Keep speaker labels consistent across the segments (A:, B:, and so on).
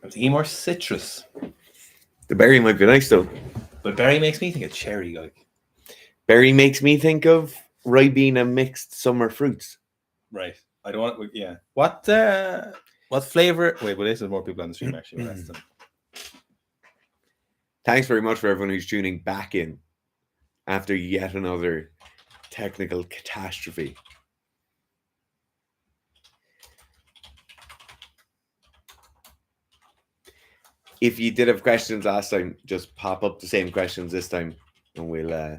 A: I'm thinking more citrus.
B: The berry might be nice though.
A: But berry makes me think of cherry, like.
B: Berry makes me think of Ribena mixed summer fruits.
A: Right. I don't want. Yeah. What flavor? Wait, well, this is more people on the stream actually.
B: Thanks very much for everyone who's tuning back in after yet another technical catastrophe. If you did have questions last time, just pop up the same questions this time, and we'll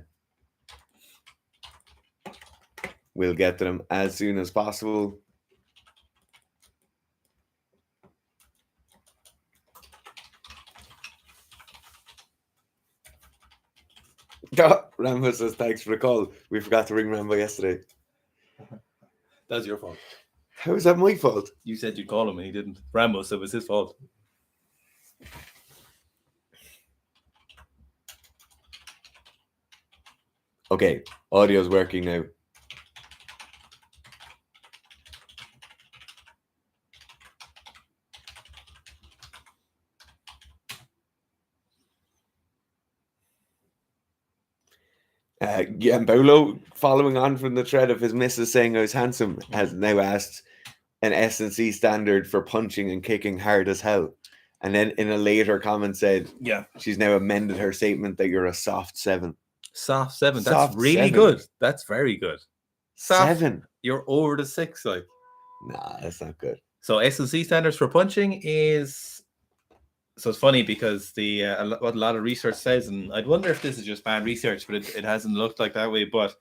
B: get to them as soon as possible. Rambo says, thanks for the call. We forgot to ring Rambo yesterday.
A: That's your fault.
B: How is that my fault?
A: You said you'd call him and he didn't. Rambo said it was his fault.
B: Okay, audio's working now. Giambolo, following on from the thread of his missus saying I was handsome, has now asked an S&C standard for punching and kicking hard as hell. And then in a later comment said,
A: yeah,
B: she's now amended her statement that you're a soft 7.
A: Soft 7. That's
B: Soft
A: really
B: 7.
A: good. That's very good. Soft
B: 7.
A: You're over the 6, like.
B: Nah, that's not good.
A: So S&C standards for punching is. So it's funny because what a lot of research says, and I'd wonder if this is just bad research, but it hasn't looked like that way. But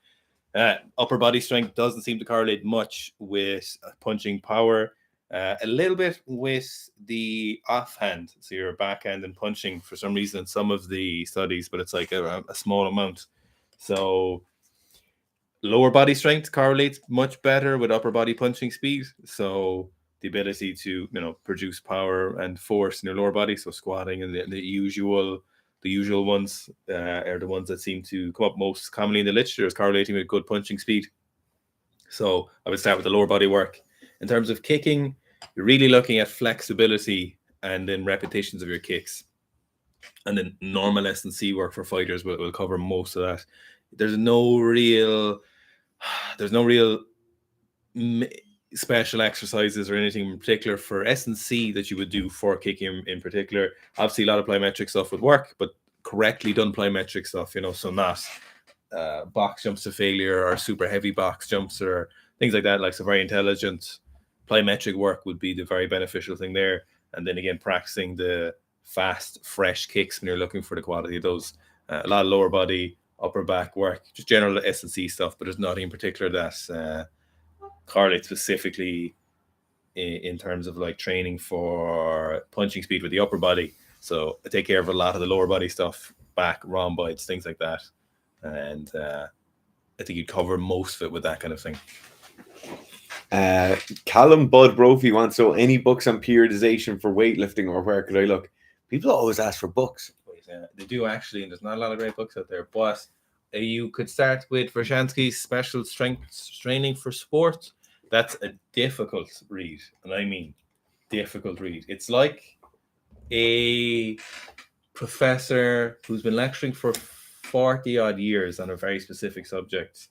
A: upper body strength doesn't seem to correlate much with punching power. A little bit with the offhand, so your backhand and punching for some reason in some of the studies, but it's like a small amount. So lower body strength correlates much better with upper body punching speed. So the ability to produce power and force in your lower body, so squatting and the usual ones are the ones that seem to come up most commonly in the literature as correlating with good punching speed. So I would start with the lower body work. In terms of kicking, you're really looking at flexibility and then repetitions of your kicks. And then normal S&C work for fighters will cover most of that. There's no real special exercises or anything in particular for S&C that you would do for kicking in particular. Obviously, a lot of plyometric stuff would work, but correctly done plyometric stuff, so not box jumps to failure or super heavy box jumps or things like that. Like, so very intelligent plyometric work would be the very beneficial thing there. And then again, practicing the fast, fresh kicks when you're looking for the quality of those. A lot of lower body, upper back work, just general S&C stuff, but there's nothing in particular that correlates specifically in terms of like training for punching speed with the upper body. So I take care of a lot of the lower body stuff, back, rhomboids, things like that. And I think you'd cover most of it with that kind of thing.
B: Callum Bud Brophy wants, so any books on periodization for weightlifting, or where could I look? People always ask for books.
A: They do actually, and there's not a lot of great books out there, but you could start with Vershansky's Special Strength Training for Sport. That's a difficult read, and I mean difficult read. It's like a professor who's been lecturing for 40 odd years on a very specific subject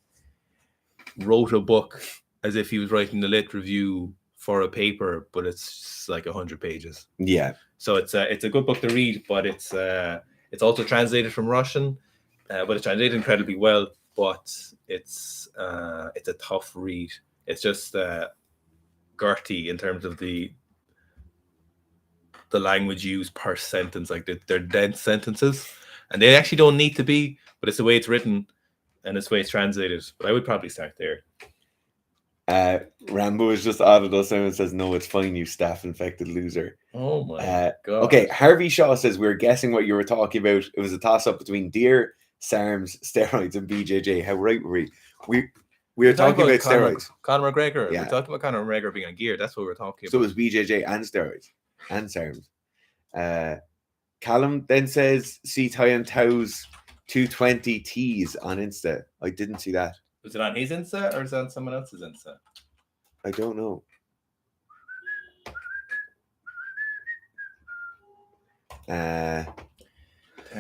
A: wrote a book as if he was writing the lit review for a paper, but it's like 100 pages.
B: Yeah.
A: So it's a good book to read, but it's also translated from Russian, but it's translated incredibly well. But it's a tough read. It's just girthy in terms of the language used per sentence. Like they're dense sentences, and they actually don't need to be, but it's the way it's written and it's the way it's translated. But I would probably start there.
B: Rambo has just added us and says, no, it's fine, you staph-infected loser.
A: Oh my God.
B: Okay, Harvey Shaw says, we were guessing what you were talking about. It was a toss-up between deer, SARMs, steroids, and BJJ. How right were we? We were talking about steroids.
A: Conor McGregor.
B: Yeah.
A: We talked about Conor McGregor being on gear. That's what we were talking about.
B: So it was BJJ and steroids and SARMs. Callum then says, see Ty and Tau's 220 T's on Insta. I didn't see that.
A: Was it on his Insta or is it on someone else's Insta?
B: I don't know.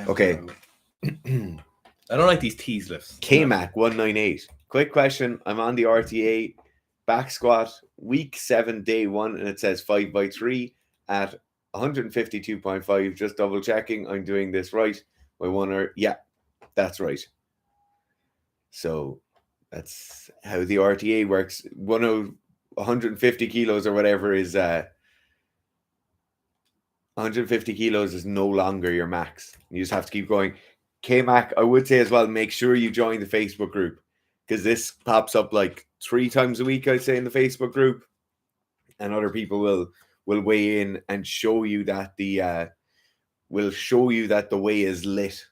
B: Okay.
A: I don't like these T's lifts.
B: KMAC 198. Quick question. I'm on the RTA back squat week 7 day 1 and it says 5x3 at 152.5. Just double checking I'm doing this right. My one yeah, that's right. So that's how the RTA works. 150 kilos or whatever is 150 kilos is no longer your max. You just have to keep going. KMAC, I would say as well, make sure you join the Facebook group because this pops up like 3 times a week, I'd say, in the Facebook group, and other people will weigh in and show you that the way is lit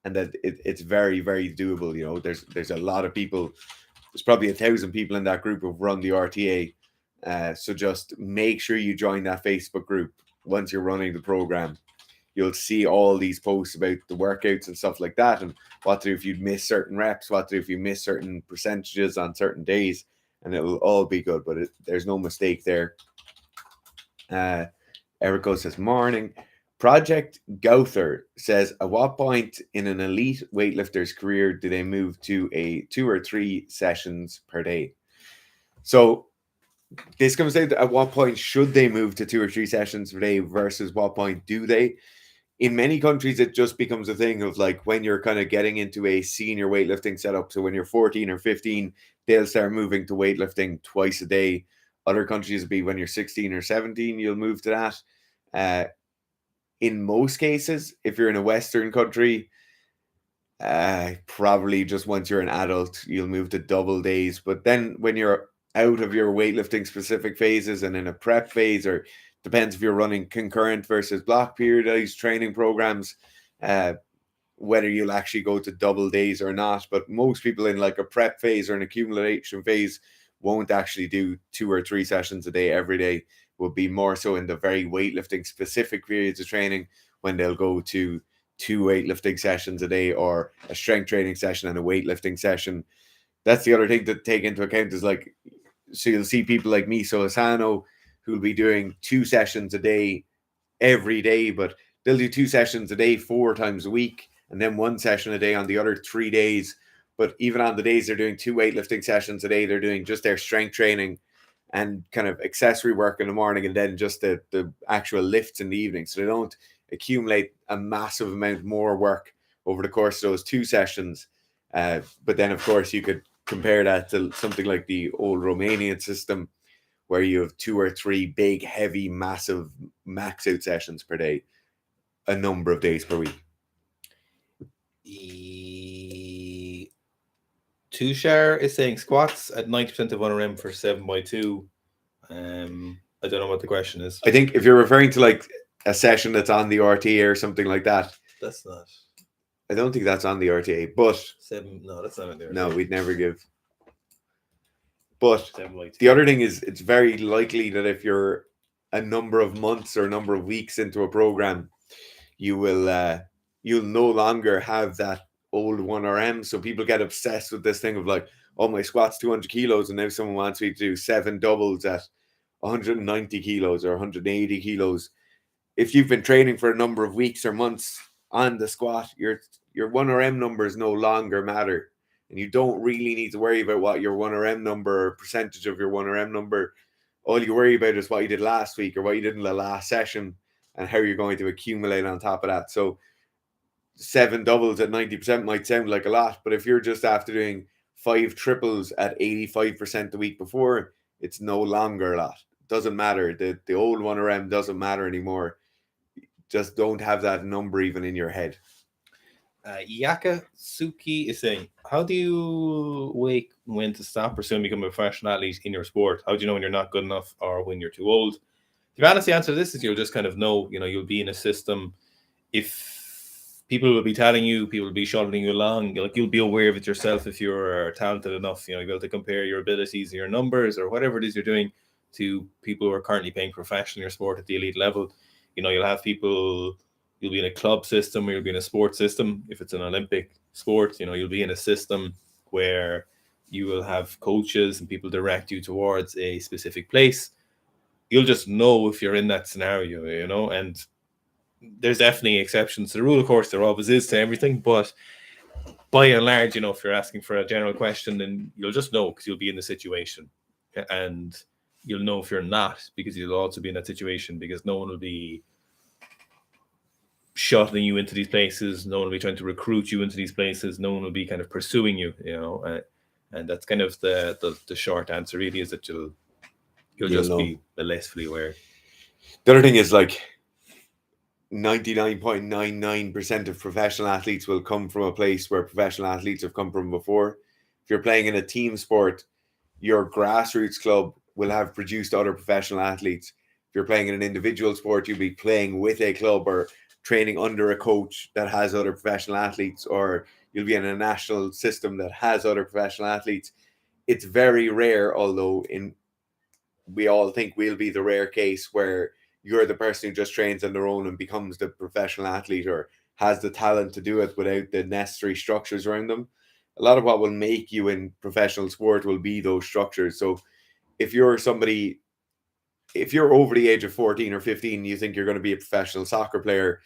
B: and that it's very, very doable. You know, there's a lot of people. There's probably 1,000 people in that group who've run the RTA. So just make sure you join that Facebook group once you're running the program. You'll see all these posts about the workouts and stuff like that, and what to do if you miss certain reps, what to do if you miss certain percentages on certain days, and it'll all be good. But there's no mistake there. Erico says, morning. Project Gouther says, at what point in an elite weightlifter's career do they move to a 2 or 3 sessions per day? So this comes down to at what point should they move to 2 or 3 sessions per day versus what point do they? In many countries, it just becomes a thing of like when you're kind of getting into a senior weightlifting setup. So when you're 14 or 15, they'll start moving to weightlifting twice a day. Other countries would be when you're 16 or 17, you'll move to that. In most cases, if you're in a Western country, probably just once you're an adult, you'll move to double days. But then when you're out of your weightlifting specific phases and in a prep phase, or depends if you're running concurrent versus block periodized training programs, whether you'll actually go to double days or not. But most people in like a prep phase or an accumulation phase won't actually do 2 or 3 sessions a day every day. Will be more so in the very weightlifting specific periods of training when they'll go to 2 weightlifting sessions a day or a strength training session and a weightlifting session. That's the other thing to take into account is like, so you'll see people like me, so Asano, who'll be doing 2 sessions a day every day, but they'll do 2 sessions a day 4 times a week and then 1 session a day on the other 3 days. But even on the days they're doing 2 weightlifting sessions a day, they're doing just their strength training and kind of accessory work in the morning and then just the actual lifts in the evening. So they don't accumulate a massive amount more work over the course of those 2 sessions. But then, of course, you could compare that to something like the old Romanian system where you have 2 or 3 big, heavy, massive max out sessions per day, a number of days per week.
A: Tushar is saying squats at 90% of 1RM for 7x2. I don't know what the question is.
B: I think if you're referring to like a session that's on the RTA or something like that.
A: That's not.
B: I don't think that's on the RTA, but...
A: No, that's not on the RTA.
B: No, we'd never give. But the other thing is it's very likely that if you're a number of months or a number of weeks into a program, you'll no longer have that old 1RM. So people get obsessed with this thing of like, oh, my squat's 200 kilos and now someone wants me to do 7 doubles at 190 kilos or 180 kilos. If you've been training for a number of weeks or months on the squat, your 1RM numbers no longer matter. And you don't really need to worry about what your 1RM number or percentage of your 1RM number. All you worry about is what you did last week or what you did in the last session and how you're going to accumulate on top of that. So 7 doubles at 90% might sound like a lot, but if you're just after doing 5 triples at 85% the week before, it's no longer a lot. It doesn't matter. The old 1RM doesn't matter anymore. Just don't have that number even in your head.
A: Yaka Suki is saying, how do you wake when to stop or soon become a professional athlete in your sport? How do you know when you're not good enough or when you're too old? The honest answer to this is you'll just kind of know, you'll be in a system. If people will be telling you, people will be shuttling you along, you'll be aware of it yourself if you're talented enough, you'll be able to compare your abilities, your numbers, or whatever it is you're doing to people who are currently playing professional in your sport at the elite level. You'll have people you'll be in a club system, or you'll be in a sports system. If it's an Olympic sport, you'll be in a system where you will have coaches and people direct you towards a specific place. You'll just know if you're in that scenario, and there's definitely exceptions to the rule. Of course, there always is to everything, but by and large, if you're asking for a general question, then you'll just know because you'll be in the situation, and you'll know if you're not because you'll also be in that situation, because no one will be shuttling you into these places. No one will be trying to recruit you into these places. No one will be kind of pursuing you, and that's kind of the short answer really, is that you'll just
B: know.
A: be blissfully aware.
B: The other thing is, like, 99.99% of professional athletes will come from a place where professional athletes have come from before. If you're playing in a team sport, your grassroots club will have produced other professional athletes. If you're playing in an individual sport, you'll be playing with a club or training under a coach that has other professional athletes, or you'll be in a national system that has other professional athletes. It's very rare, although we all think we'll be the rare case where you're the person who just trains on their own and becomes the professional athlete, or has the talent to do it without the necessary structures around them. A lot of what will make you in professional sport will be those structures. So if you're over the age of 14 or 15, you think you're going to be a professional soccer player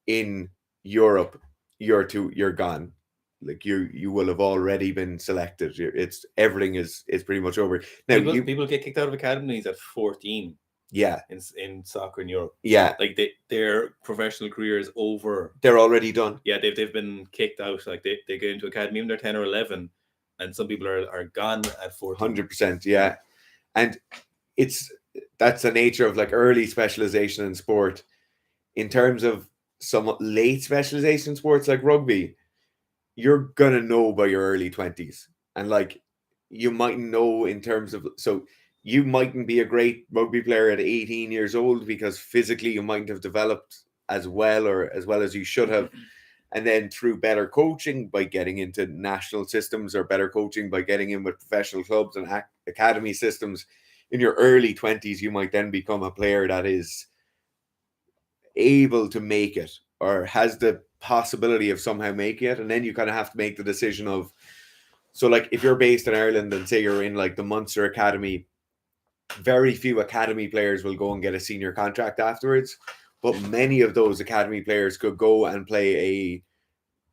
B: in Europe, you're gone. Like, you will have already been selected. Everything is pretty much over. Now,
A: people get kicked out of academies at 14.
B: Yeah,
A: in soccer in Europe.
B: Yeah,
A: like their professional career is over.
B: They're already done.
A: Yeah, they've been kicked out. Like they get into academy when they're 10 or 11, and some people are gone at 14.
B: 100%. Yeah, and that's the nature of like early specialization in sport. In terms of somewhat late specialization in sports like rugby, you're gonna know by your early 20s, and like you mightn't know in terms of, so you mightn't be a great rugby player at 18 years old because physically you mightn't have developed as well as you should have. And then through better coaching, by getting into national systems, or better coaching by getting in with professional clubs and academy systems, in your early 20s, you might then become a player that is able to make it, or has the possibility of somehow making it. And then you kind of have to make the decision of, so like if you're based in Ireland and say you're in like the Munster Academy, very few academy players will go and get a senior contract afterwards, but many of those academy players could go and play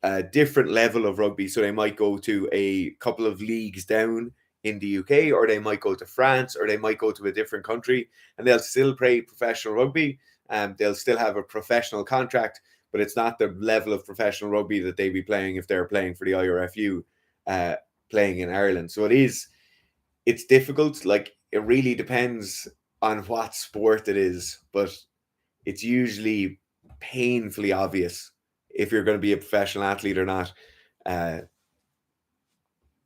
B: a different level of rugby. So they might go to a couple of leagues down in the UK, or they might go to France, or they might go to a different country, and they'll still play professional rugby. They'll still have a professional contract, but it's not the level of professional rugby that they'd be playing if they're playing for the IRFU, playing in Ireland. So it's difficult. Like, it really depends on what sport it is, but it's usually painfully obvious if you're going to be a professional athlete or not,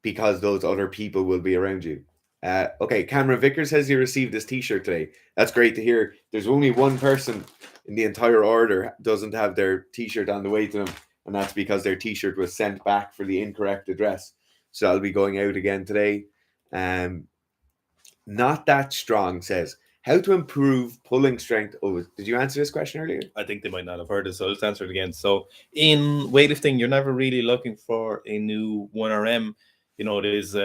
B: because those other people will be around you. Okay, Cameron Vickers says he received this t-shirt today. That's great to hear. There's only one person in the entire order doesn't have their t-shirt on the way to them, and that's because their t-shirt was sent back for the incorrect address. So I'll be going out again today. Not That Strong says, how to improve pulling strength. Oh, did you answer this question earlier?
A: I think they might not have heard it, so let's answer it again. So in weightlifting, you're never really looking for a new 1RM. It is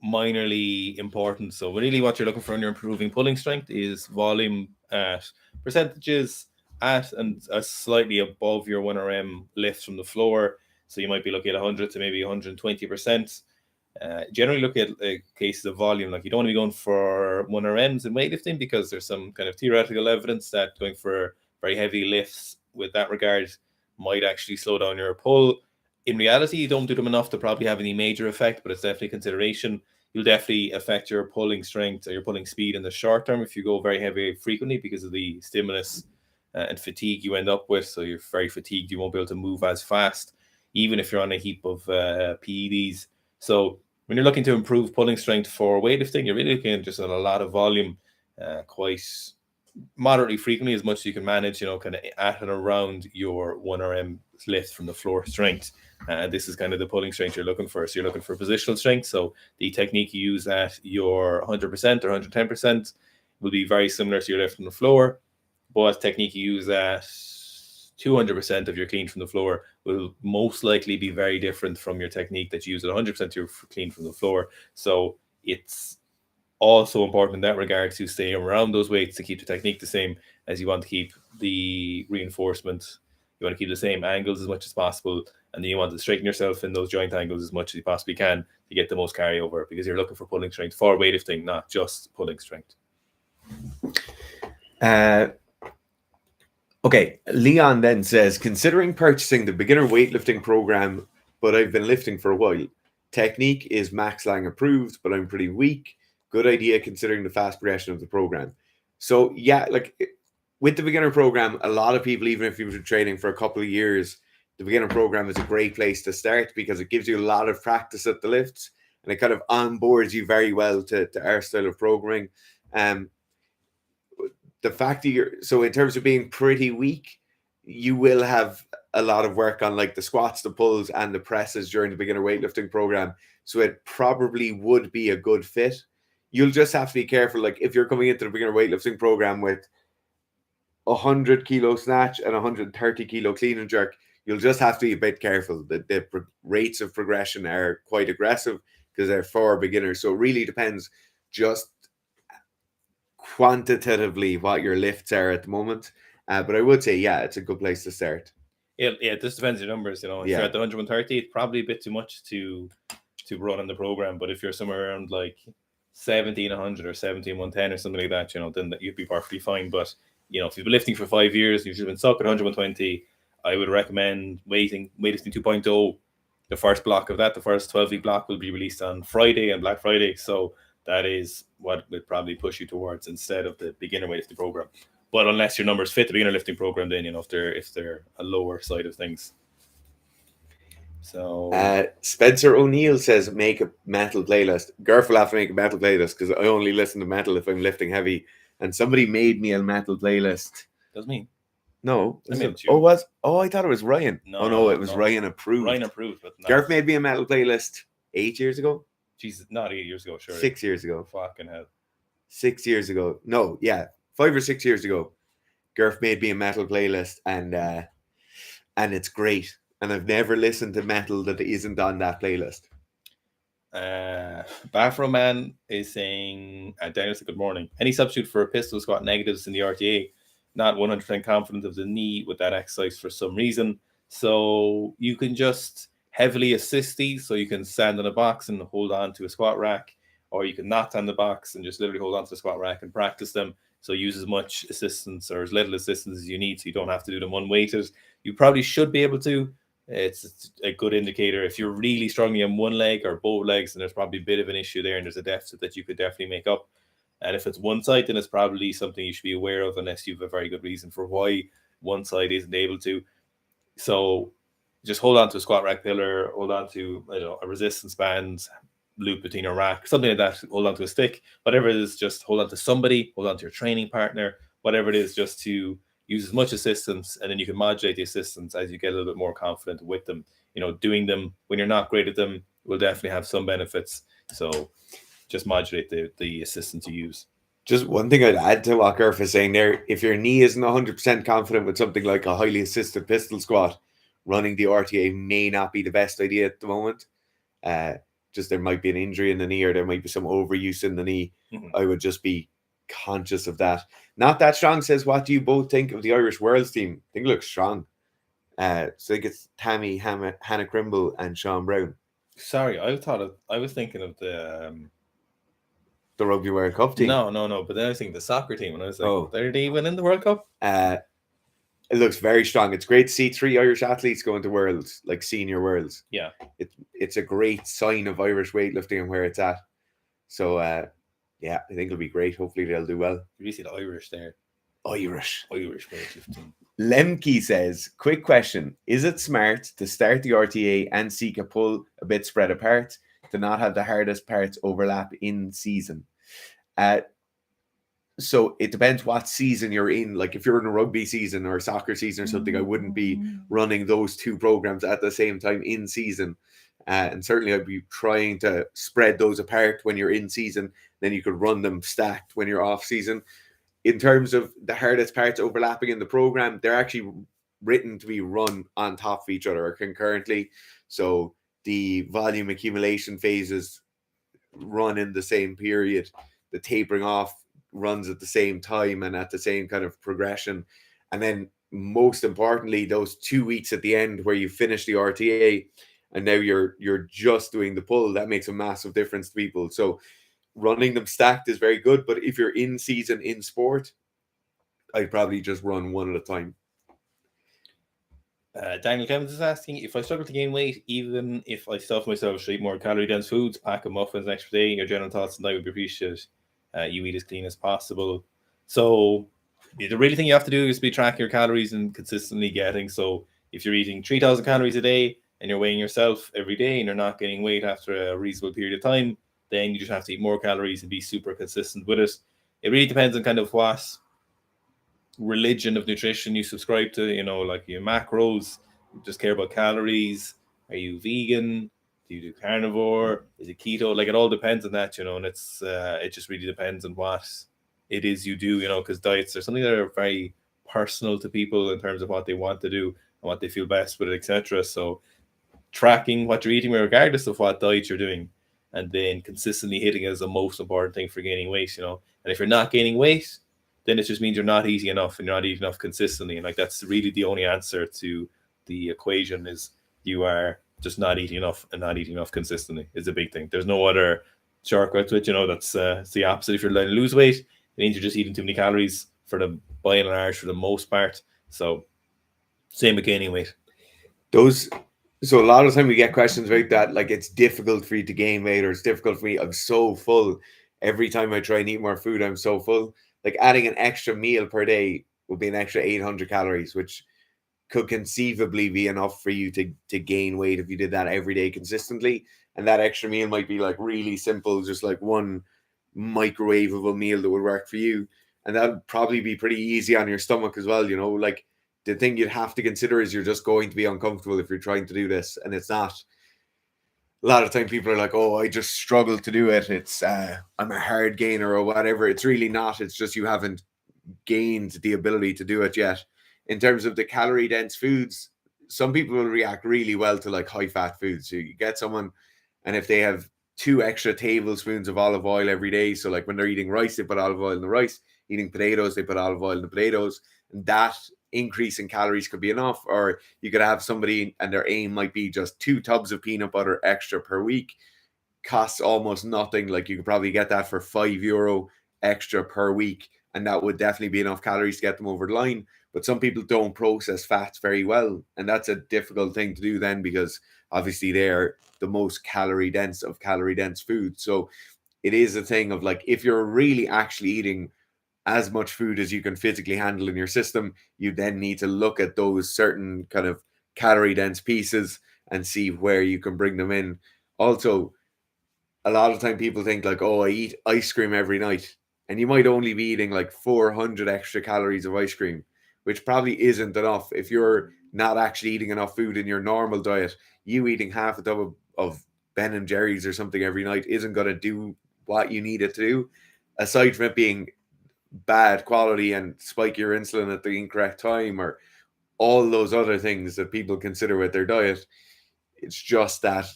A: minorly important. So really what you're looking for when you're improving pulling strength is volume at percentages at and slightly above your 1RM lift from the floor. So you might be looking at 100 to maybe 120%. Generally look at cases of volume. Like, you don't want to be going for 1RMs in weightlifting, because there's some kind of theoretical evidence that going for very heavy lifts with that regard might actually slow down your pull. In reality, you don't do them enough to probably have any major effect, but it's definitely consideration. You'll definitely affect your pulling strength or your pulling speed in the short term if you go very heavy frequently, because of the stimulus and fatigue you end up with. So you're very fatigued, you won't be able to move as fast, even if you're on a heap of PEDs. So when you're looking to improve pulling strength for weightlifting, you're really looking at just a lot of volume, quite moderately frequently, as much as you can manage, kind of at and around your 1RM lift from the floor strength. This is kind of the pulling strength you're looking for. So you're looking for positional strength. So the technique you use at your 100% or 110% will be very similar to your lift from the floor, but technique you use at 200% of your clean from the floor will most likely be very different from your technique that you use at 100% of your clean from the floor. So it's also important in that regard to stay around those weights to keep the technique the same, as you want to keep the reinforcement. You want to keep the same angles as much as possible, and then you want to straighten yourself in those joint angles as much as you possibly can to get the most carryover, because you're looking for pulling strength for weightlifting, not just pulling strength.
B: Okay, Leon then says, considering purchasing the beginner weightlifting program, but I've been lifting for a while. Technique is Max Lang approved, but I'm pretty weak. Good idea considering the fast progression of the program. So yeah, like with the beginner program, a lot of people, even if you've been training for a couple of years, the beginner program is a great place to start because it gives you a lot of practice at the lifts and it kind of onboards you very well to our style of programming. The fact that so in terms of being pretty weak, you will have a lot of work on like the squats, the pulls, and the presses during the beginner weightlifting program. So it probably would be a good fit. You'll just have to be careful. Like if you're coming into the beginner weightlifting program with 100 kilo snatch and 130 kilo clean and jerk, you'll just have to be a bit careful. The rates of progression are quite aggressive because they're for beginners. So it really depends just quantitatively what your lifts are at the moment. But I would say, yeah, it's a good place to start.
A: Yeah, it just depends on your numbers. If you're at the 130, it's probably a bit too much to run on the program. But if you're somewhere around like 1700 or 17110 or something like that, then you'd be perfectly fine. But if you've been lifting for 5 years, you've been stuck at 120, I would recommend weightlifting 2.0. The first block of that, the first 12-week block, will be released on Friday and Black Friday. So that is what would probably push you towards instead of the beginner weightlifting program. But unless your numbers fit the beginner lifting program, then if they're a lower side of things. So
B: Spencer O'Neill says make a metal playlist. Garth will have to make a metal playlist because I only listen to metal if I'm lifting heavy. And somebody made me a metal playlist.
A: Does me?
B: No.
A: I
B: thought it was Ryan. No, it was Ryan approved.
A: Ryan approved, but
B: Garth made me a metal playlist 8 years ago.
A: Jesus, not 8 years ago, sure.
B: 6 years ago.
A: Fucking hell.
B: 6 years ago. No, yeah. 5 or 6 years ago. Garth made me a metal playlist and it's great. And I've never listened to metal that isn't on that playlist.
A: Bathroom Man is saying, Daniel said, good morning. Any substitute for a pistol squat negatives in the RTA? Not 100% confident of the knee with that exercise for some reason. So you can just heavily assist these. So you can stand on a box and hold on to a squat rack, or you can not stand the box and just literally hold on to the squat rack and practice them. So use as much assistance or as little assistance as you need, so you don't have to do them unweighted. You probably should be able to. It's a good indicator. If you're really struggling on one leg or both legs, then there's probably a bit of an issue there, and there's a deficit that you could definitely make up. And if it's one side, then it's probably something you should be aware of, unless you have a very good reason for why one side isn't able to. So just hold on to a squat rack pillar, hold on to a resistance band, loop between a rack, something like that. Hold on to a stick, whatever it is. Just hold on to somebody, hold on to your training partner, whatever it is, just to use as much assistance, and then you can modulate the assistance as you get a little bit more confident with them. Doing them when you're not great at them will definitely have some benefits. So just modulate the assistance you use.
B: Just one thing I'd add to what Garth is saying there, if your knee isn't 100% confident with something like a highly assisted pistol squat, running the RTA may not be the best idea at the moment. Just there might be an injury in the knee, or there might be some overuse in the knee. Mm-hmm. I would just be conscious of that. Not That Strong says, what do you both think of the Irish Worlds team? I think it looks strong. So I think it's Tammy, Hannah Crimble, and Sean Brown.
A: Sorry, I was thinking of the
B: Rugby World Cup team.
A: No. But then I was thinking the soccer team, and I was like, are they winning the World Cup?
B: It looks very strong. It's great to see 3 Irish athletes going to Worlds, like senior Worlds.
A: Yeah,
B: it's a great sign of Irish weightlifting and where it's at. So yeah, I think it'll be great. Hopefully they'll do well.
A: You see the Irish there.
B: Irish
A: weightlifting.
B: Lemke says, quick question. Is it smart to start the RTA and Sika pull a bit spread apart to not have the hardest parts overlap in season? So it depends what season you're in. Like if you're in a rugby season or a soccer season or something, I wouldn't be running those two programs at the same time in season. And certainly I'd be trying to spread those apart when you're in season. Then you could run them stacked when you're off season. In terms of the hardest parts overlapping in the program, they're actually written to be run on top of each other or concurrently. So the volume accumulation phases run in the same period. The tapering off runs at the same time and at the same kind of progression. And then most importantly, those 2 weeks at the end where you finish the RTA and now you're just doing the pull, that makes a massive difference to people. So running them stacked is very good, but if you're in season in sport, I'd probably just run one at a time.
A: Daniel Clemens is asking, if I struggle to gain weight, even if I stuff myself, should I eat more calorie-dense foods, pack a muffins an extra day? Your general thoughts on that would be appreciated. You eat as clean as possible. So the really thing you have to do is be tracking your calories and consistently getting. So if you're eating 3,000 calories a day and you're weighing yourself every day and you're not gaining weight after a reasonable period of time, then you just have to eat more calories and be super consistent with it. It really depends on kind of what religion of nutrition you subscribe to, you know, like your macros, you just care about calories. Are you vegan? Do you do carnivore? Is it keto? Like, it all depends on that, you know, and it's it just really depends on what it is you do, you know, because diets are something that are very personal to people in terms of what they want to do and what they feel best with it, etc. So tracking what you're eating regardless of what diet you're doing, and then consistently hitting it is the most important thing for gaining weight, you know. And if you're not gaining weight, then it just means you're not eating enough and you're not eating enough consistently. And like, that's really the only answer to the equation, is you are just not eating enough, and not eating enough consistently is a big thing. There's no other shortcut to it, you know. That's it's the opposite. If you're trying to lose weight, it means you're just eating too many calories for the by and large for the most part. So same with gaining weight.
B: So a lot of the time we get questions about that, like it's difficult for you to gain weight, or it's difficult for me. I'm so full. Every time I try and eat more food, I'm so full. Like adding an extra meal per day would be an extra 800 calories, which could conceivably be enough for you to gain weight if you did that every day consistently. And that extra meal might be like really simple, just like one microwavable meal that would work for you. And that would probably be pretty easy on your stomach as well, you know. Like the thing you'd have to consider is you're just going to be uncomfortable if you're trying to do this, and it's not. A lot of time people are like, oh, I just struggle to do it, it's I'm a hard gainer or whatever. It's really not. It's just you haven't gained the ability to do it yet. In terms of the calorie dense foods, some people will react really well to like high fat foods. So you get someone, and if they have 2 extra tablespoons of olive oil every day, so like when they're eating rice, they put olive oil in the rice, eating potatoes, they put olive oil in the potatoes, and that increase in calories could be enough. Or you could have somebody and their aim might be just 2 tubs of peanut butter extra per week, costs almost nothing. Like you could probably get that for €5 extra per week, and that would definitely be enough calories to get them over the line. But some people don't process fats very well, and that's a difficult thing to do then, because obviously they're the most calorie dense of calorie dense food. So it is a thing of like, if you're really actually eating as much food as you can physically handle in your system, you then need to look at those certain kind of calorie dense pieces and see where you can bring them in. Also, a lot of time people think like, oh, I eat ice cream every night, and you might only be eating like 400 extra calories of ice cream, which probably isn't enough. If you're not actually eating enough food in your normal diet, you eating half a tub of Ben and Jerry's or something every night isn't going to do what you need it to do, aside from it being bad quality and spike your insulin at the incorrect time, or all those other things that people consider with their diet. It's just that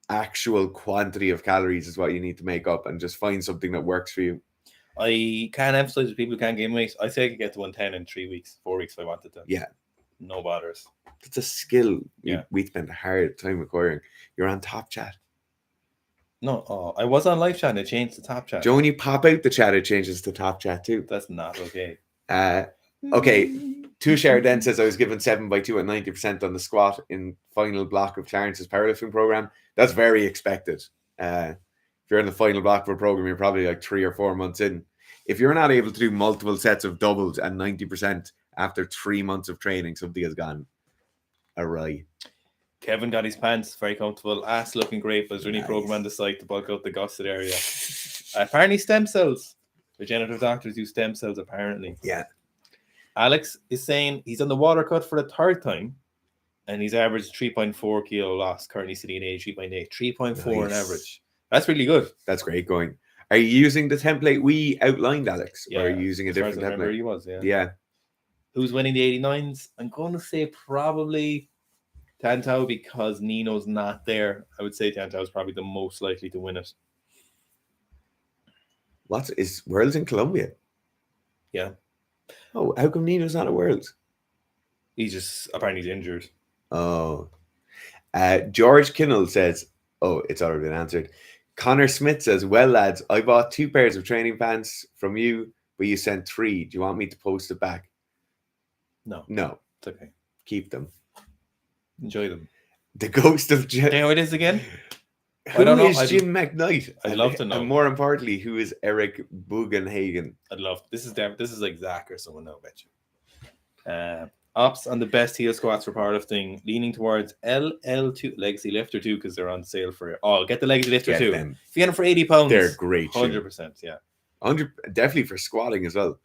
B: actual quantity of calories is what you need to make up, and just find something that works for you.
A: I can't emphasize that people can't gain weight. I say I could get to 110 in 3 weeks, 4 weeks if I wanted to.
B: Yeah.
A: No bothers.
B: It's a skill
A: Yeah.
B: we spend a hard time acquiring. You're on Top Chat.
A: No, I was on live chat and it changed to Top Chat.
B: Joe, when you pop out the chat, it changes to Top Chat too.
A: That's not okay.
B: Okay. Tushar then says, I was given 7x2 at 90% on the squat in final block of Clarence's powerlifting program. That's very expected. If you're in the final block of a program, you're probably like 3 or 4 months in. If you're not able to do multiple sets of doubles at 90% after 3 months of training, something has gone awry.
A: Kevin got his pants very comfortable, ass looking great, but there's really program on the site to bulk out the gusset area. Apparently stem cells. Regenerative doctors use stem cells, apparently.
B: Yeah.
A: Alex is saying he's on the water cut for the 3rd time, and he's averaged 3.4 kilo loss, currently sitting at 3.8. 3.4 on average. That's really good.
B: That's great going. Are you using the template we outlined, Alex?
A: Yeah,
B: or are you using a different template?
A: He was,
B: Yeah.
A: Who's winning the 89s? I'm going to say probably Tantau because Nino's not there. I would say Tantau is probably the most likely to win it.
B: Is Worlds in Colombia?
A: Yeah.
B: Oh, how come Nino's not at Worlds?
A: He's just apparently injured.
B: Oh. George Kinnell says, oh, it's already been answered. Connor Smith says, well, lads, I bought 2 pairs of training pants from you, but you sent 3. Do you want me to post it back?
A: No.
B: It's
A: okay.
B: Keep them.
A: Enjoy them.
B: The ghost of Jim.
A: Do you know who it is again?
B: Who is Jim McKnight?
A: I'd love to know.
B: And more importantly, who is Eric Bugenhagen?
A: I'd love. This is like Zach or someone. I'll bet you. Ops on the best heel squats for powerlifting, leaning towards LL2 Legacy Lifter 2 because they're on sale for. Oh, get the Legacy Lifter 2. If you get them for £80,
B: they're great.
A: 100%, yeah.
B: 100 definitely for squatting as well.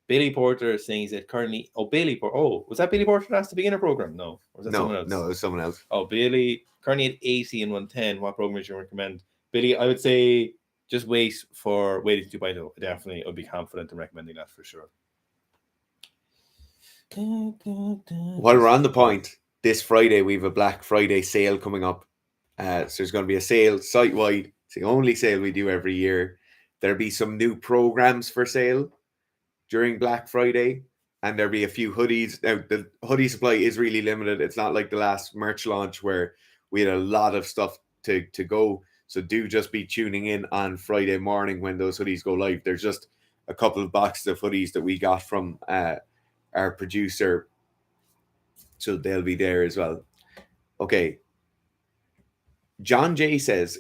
A: Billy Porter is saying he's at currently. Oh, Billy Porter. Oh, was that Billy Porter that's the beginner program? No, or was that someone else?
B: No, it was someone else.
A: Oh, Billy currently at 80 and 110. What program would you recommend? Billy, I would say just wait for Weightlifting 2.0. Definitely, I'd be confident in recommending that for sure.
B: While we're on the point, this Friday we have a Black Friday sale coming up. So there's going to be a sale site-wide. It's the only sale we do every year. There'll be some new programs for sale during Black Friday, and there'll be a few hoodies. Now, the hoodie supply is really limited. It's not like the last merch launch where we had a lot of stuff to go. So do just be tuning in on Friday morning when those hoodies go live. There's just a couple of boxes of hoodies that we got from our producer, so they'll be there as well. Okay. John J says,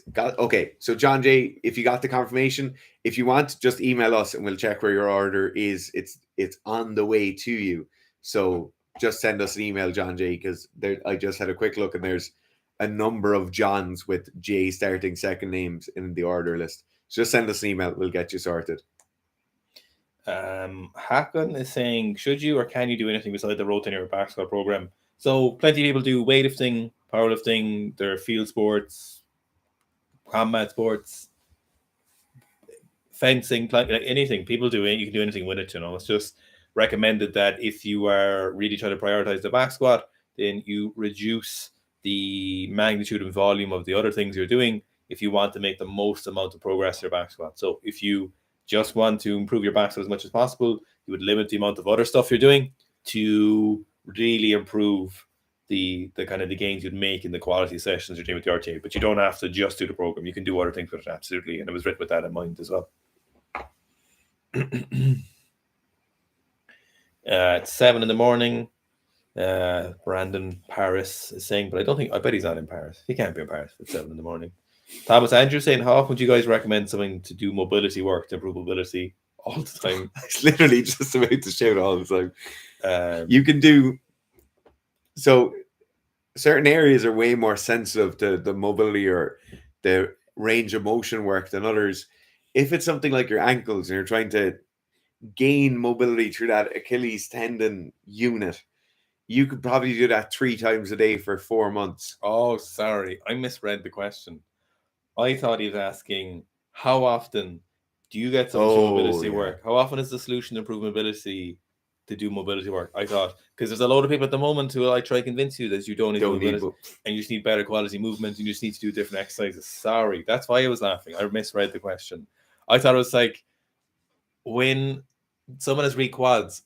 B: so John J, if you got the confirmation, if you want, just email us and we'll check where your order is. It's on the way to you. So just send us an email, John J, because I just had a quick look and there's a number of Johns with J starting second names in the order list. So just send us an email, we'll get you sorted.
A: Hakon is saying, should you or can you do anything besides the rotating or back squat program? So plenty of people do weightlifting, powerlifting, their field sports, combat sports, fencing, anything. People do it. You can do anything with it, you know. It's just recommended that if you are really trying to prioritize the back squat, then you reduce the magnitude and volume of the other things you're doing if you want to make the most amount of progress in your back squat. So if you just want to improve your back squat as much as possible, you would limit the amount of other stuff you're doing to really improve the kind of the gains you'd make in the quality sessions you're doing with the RTA. But you don't have to just do the program. You can do other things with it, absolutely. And it was written with that in mind as well. At 7 a.m, Brandon Paris is saying, but I bet he's not in Paris. He can't be in Paris at 7 a.m. Thomas Andrew saying, how often would you guys recommend something to do mobility work to improve mobility? All the time.
B: It's literally just about to shout all the time. You can do, so certain areas are way more sensitive to the mobility or the range of motion work than others. If it's something like your ankles and you're trying to gain mobility through that Achilles tendon unit, you could probably do that 3 times a day for 4 months.
A: Oh, sorry. I misread the question. I thought he was asking, how often do you get some mobility work? How often is the solution to improve mobility to do mobility work? I thought, because there's a lot of people at the moment who I try to convince you that you don't need mobility and you just need better quality movement and you just need to do different exercises. Sorry, that's why I was laughing. I misread the question. I thought it was like, when someone has weak quads,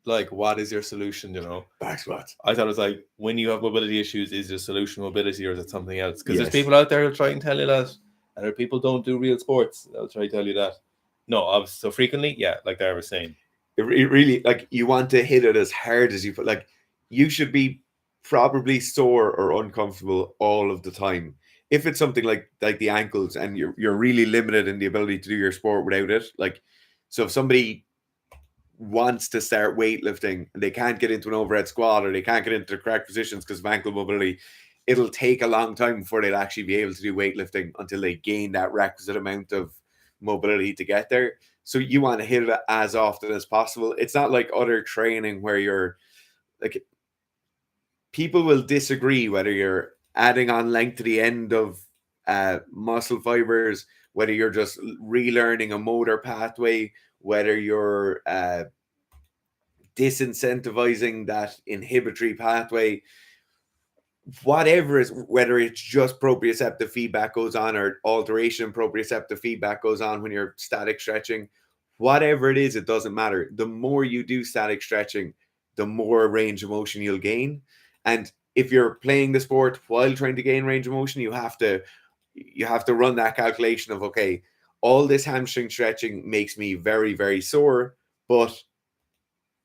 A: like, what is your solution, you know?
B: Back squats.
A: I thought it was like, when you have mobility issues, is your solution mobility or is it something else? Because there's people out there who try and tell you that, and there are people don't do real sports. They'll try to tell you that. No, so frequently, yeah, like Dara was saying.
B: It really, like, you want to hit it as hard as you put. Like, you should be probably sore or uncomfortable all of the time. If it's something like the ankles and you're really limited in the ability to do your sport without it, like, so if somebody wants to start weightlifting and they can't get into an overhead squat or they can't get into the correct positions because of ankle mobility, it'll take a long time before they'll actually be able to do weightlifting until they gain that requisite amount of mobility to get there. So you want to hit it as often as possible. It's not like other training where you're like, people will disagree whether you're adding on length to the end of muscle fibers, whether you're just relearning a motor pathway, whether you're disincentivizing that inhibitory pathway, whatever is, whether it's just proprioceptive feedback goes on or alteration proprioceptive feedback goes on when you're static stretching, whatever it is, it doesn't matter. The more you do static stretching, the more range of motion you'll gain. And if you're playing the sport while trying to gain range of motion, you have to run that calculation of, okay, all this hamstring stretching makes me very, very sore, but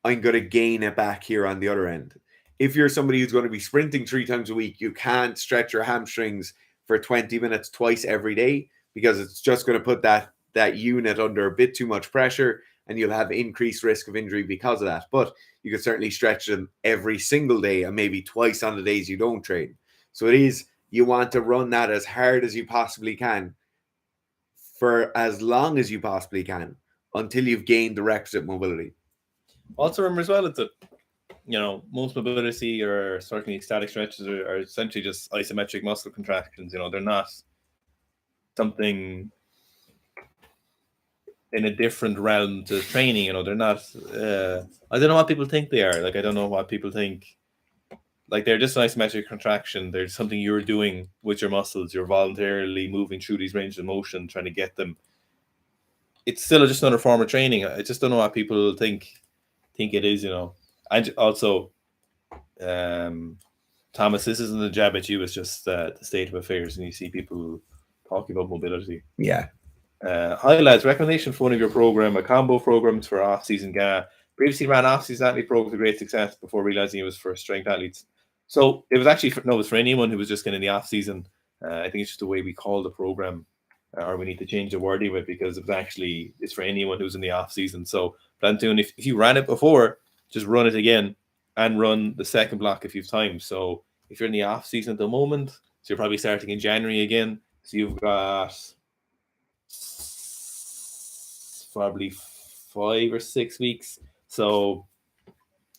B: I'm going to gain it back here on the other end. If you're somebody who's going to be sprinting 3 times a week, you can't stretch your hamstrings for 20 minutes twice every day, because it's just going to put that unit under a bit too much pressure, and you'll have increased risk of injury because of that. But you can certainly stretch them every single day, and maybe twice on the days you don't train. So you want to run that as hard as you possibly can for as long as you possibly can until you've gained the requisite mobility.
A: Also remember as well that most mobility or certainly static stretches are essentially just isometric muscle contractions. They're not something in a different realm to training. They're not. I don't know what people think they are. Like, I don't know what people think. Like, they're just an isometric contraction. They're something you're doing with your muscles. You're voluntarily moving through these ranges of motion, trying to get them. It's still just another form of training. I just don't know what people think it is. And also, Thomas, this isn't a jab at you. It's just the state of affairs, and you see people talking about mobility.
B: Yeah.
A: Hi lads, recommendation for one of your program, a combo programs for off-season GA. Previously ran off-season athlete programs with great success before realizing it was for strength athletes. So it was actually it was for anyone who was just getting in the off-season. I think it's just the way we call the program, or we need to change the wording of it, because it's for anyone who's in the off-season. So plan doing, if you ran it before, just run it again and run the second block a few times. So if you're in the off-season at the moment, so you're probably starting in January again. So you've got probably 5 or 6 weeks. So,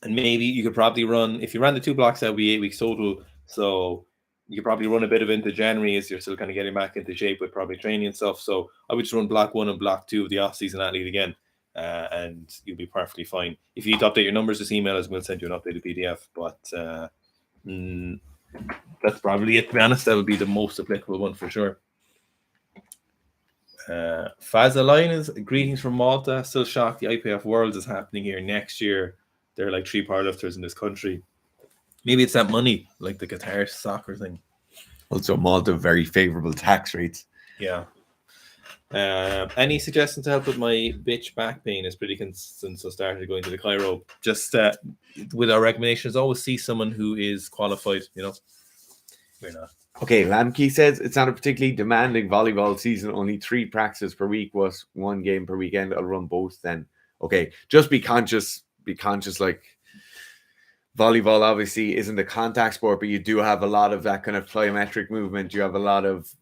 A: and maybe you could probably run, if you ran the 2 blocks, that would be 8 weeks total. So you could probably run a bit of into January as you're still kind of getting back into shape with probably training and stuff. So I would just run block 1 and block 2 of the off-season athlete again, and you'll be perfectly fine. If you need to update your numbers, just email us and we'll send you an updated PDF. But that's probably it, to be honest. That would be the most applicable one for sure. Fazalinas, greetings from Malta. Still shocked the IPF Worlds is happening here next year. There are like 3 powerlifters in this country. Maybe it's that money, like the Qatar soccer thing.
B: Also, Malta, very favorable tax rates.
A: Yeah. Any suggestions to help with my bitch back pain? Is pretty consistent, so started going to the Cairo. Just with our recommendations, always see someone who is qualified. We're not.
B: Okay, Lamke says it's not a particularly demanding volleyball season. Only 3 practices per week was 1 game per weekend. I'll run both then. Okay, just be conscious. Be conscious. Like, volleyball obviously isn't a contact sport, but you do have a lot of that kind of plyometric movement. You have a lot of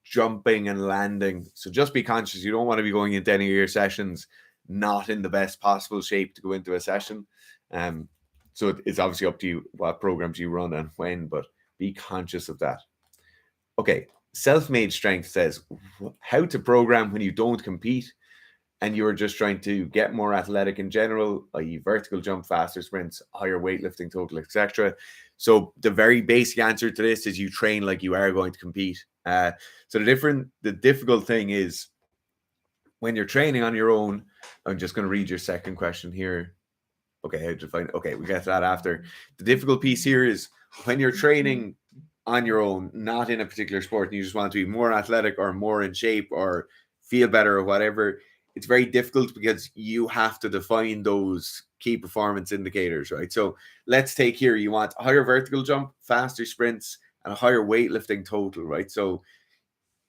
B: jumping and landing. So just be conscious. You don't want to be going into any of your sessions not in the best possible shape to go into a session. So it's obviously up to you what programs you run and when, but be conscious of that. Okay, Self-Made Strength says, how to program when you don't compete and you're just trying to get more athletic in general, i.e. vertical jump, faster sprints, higher weightlifting total, etc. So the very basic answer to this is you train like you are going to compete. So the difficult thing is when you're training on your own. I'm just going to read your second question here. Okay, how to define? Okay, we get to that after. The difficult piece here is when you're training on your own, not in a particular sport, and you just want to be more athletic or more in shape or feel better or whatever, it's very difficult because you have to define those key performance indicators, right? So let's take here, you want a higher vertical jump, faster sprints, and a higher weightlifting total, right? So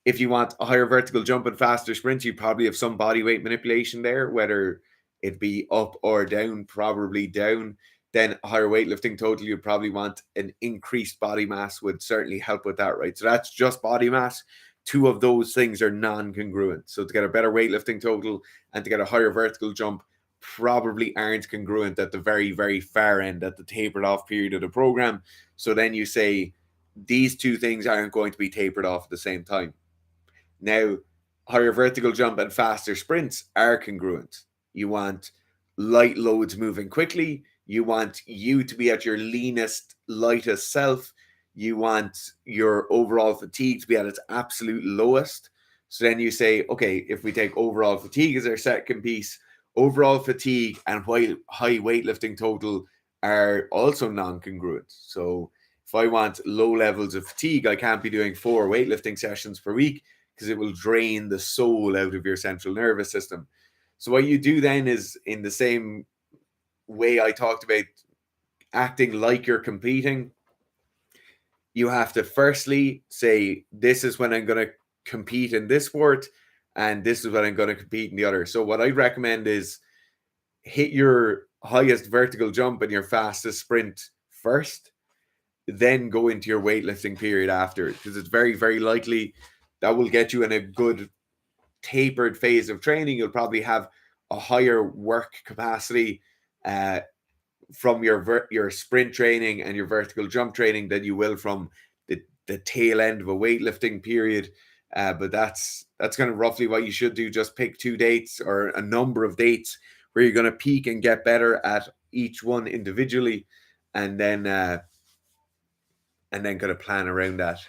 B: if you want a higher vertical jump and faster sprints, you probably have some body weight manipulation there, whether it be up or down, probably down. Then a higher weightlifting total, you probably want an increased body mass would certainly help with that, right? So that's just body mass. 2 of those things are non-congruent. So to get a better weightlifting total and to get a higher vertical jump probably aren't congruent at the very, very far end, at the tapered off period of the program. So then you say these 2 things aren't going to be tapered off at the same time. Now, higher vertical jump and faster sprints are congruent. You want light loads moving quickly. You want you to be at your leanest, lightest self. You want your overall fatigue to be at its absolute lowest. So then you say, okay, if we take overall fatigue as our second piece, overall fatigue and high weightlifting total are also non-congruent. So if I want low levels of fatigue, I can't be doing 4 weightlifting sessions per week because it will drain the soul out of your central nervous system. So what you do then is, in the same way I talked about acting like you're competing, you have to firstly say, this is when I'm going to compete in this sport, and this is when I'm going to compete in the other. So what I recommend is hit your highest vertical jump and your fastest sprint first, then go into your weightlifting period after, because it's very, very likely that will get you in a good tapered phase of training. You'll probably have a higher work capacity from your sprint training and your vertical jump training than you will from the tail end of a weightlifting period. But that's kind of roughly what you should do. Just pick 2 dates or a number of dates where you're going to peak and get better at each one individually, and then kind of plan around that.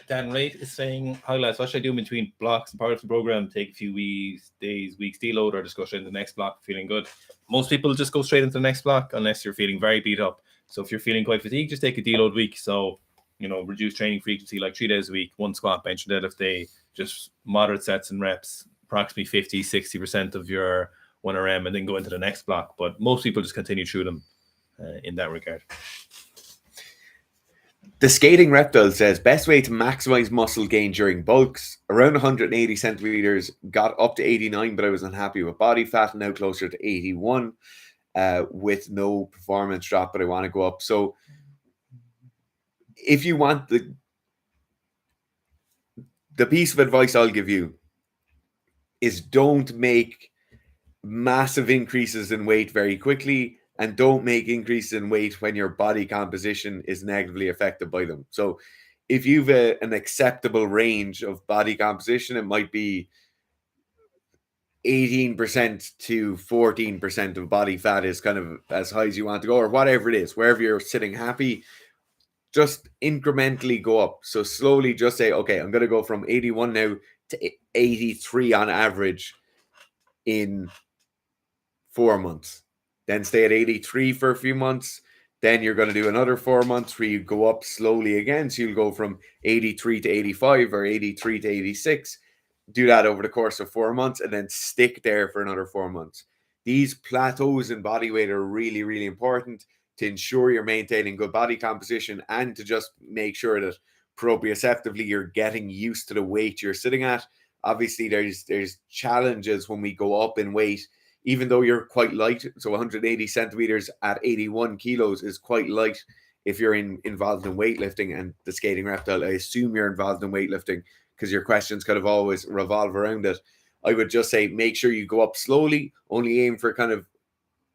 A: Dan Wright is saying, hi lads, what should I do between blocks and part of the program? Take a few weeks deload, or just go straight into the next block feeling good? Most people just go straight into the next block unless you're feeling very beat up. So if you're feeling quite fatigued, just take a deload week. So, reduce training frequency, like 3 days a week, 1 squat, bench, and deadlift day, just moderate sets and reps, approximately 50-60% of your 1RM, and then go into the next block. But most people just continue through them in that regard.
B: The Skating Reptile says, best way to maximize muscle gain during bulks, around 180 centimeters, got up to 89, but I was unhappy with body fat, now closer to 81 with no performance drop, but I want to go up. So if you want the piece of advice I'll give you is, don't make massive increases in weight very quickly, and don't make increases in weight when your body composition is negatively affected by them. So if you've an acceptable range of body composition, it might be 18% to 14% of body fat is kind of as high as you want to go, or whatever it is, wherever you're sitting happy, just incrementally go up. So slowly just say, okay, I'm going to go from 81 now to 83 on average in 4 months. Then stay at 83 for a few months. Then you're going to do another 4 months where you go up slowly again. So you'll go from 83 to 85 or 83 to 86. Do that over the course of 4 months, and then stick there for another 4 months. These plateaus in body weight are really, really important to ensure you're maintaining good body composition, and to just make sure that proprioceptively you're getting used to the weight you're sitting at. Obviously, there's challenges when we go up in weight, even though you're quite light. So 180 centimeters at 81 kilos is quite light if you're involved in weightlifting. And the Skating Reptile, I assume you're involved in weightlifting because your questions kind of always revolve around it. I would just say, make sure you go up slowly, only aim for kind of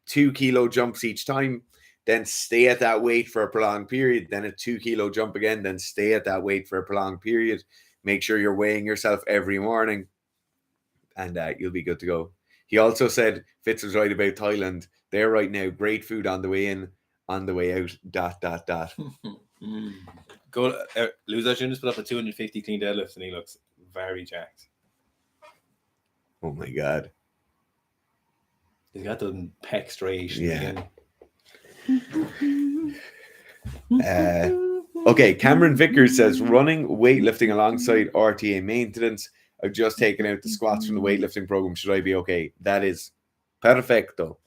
B: 2 kilo jumps each time, then stay at that weight for a prolonged period, then a 2 kilo jump again, then stay at that weight for a prolonged period. Make sure you're weighing yourself every morning, and you'll be good to go. He also said, Fitz was right about Thailand. There right now, great food on the way in, on the way out, ...
A: Go Loser just put up a 250 clean deadlift, and he looks very jacked.
B: Oh my god.
A: He's got the pec striations again.
B: Okay, Cameron Vickers says, running weightlifting alongside RTA maintenance. I've just taken out the squats from the weightlifting program. Should I be okay? That is perfecto.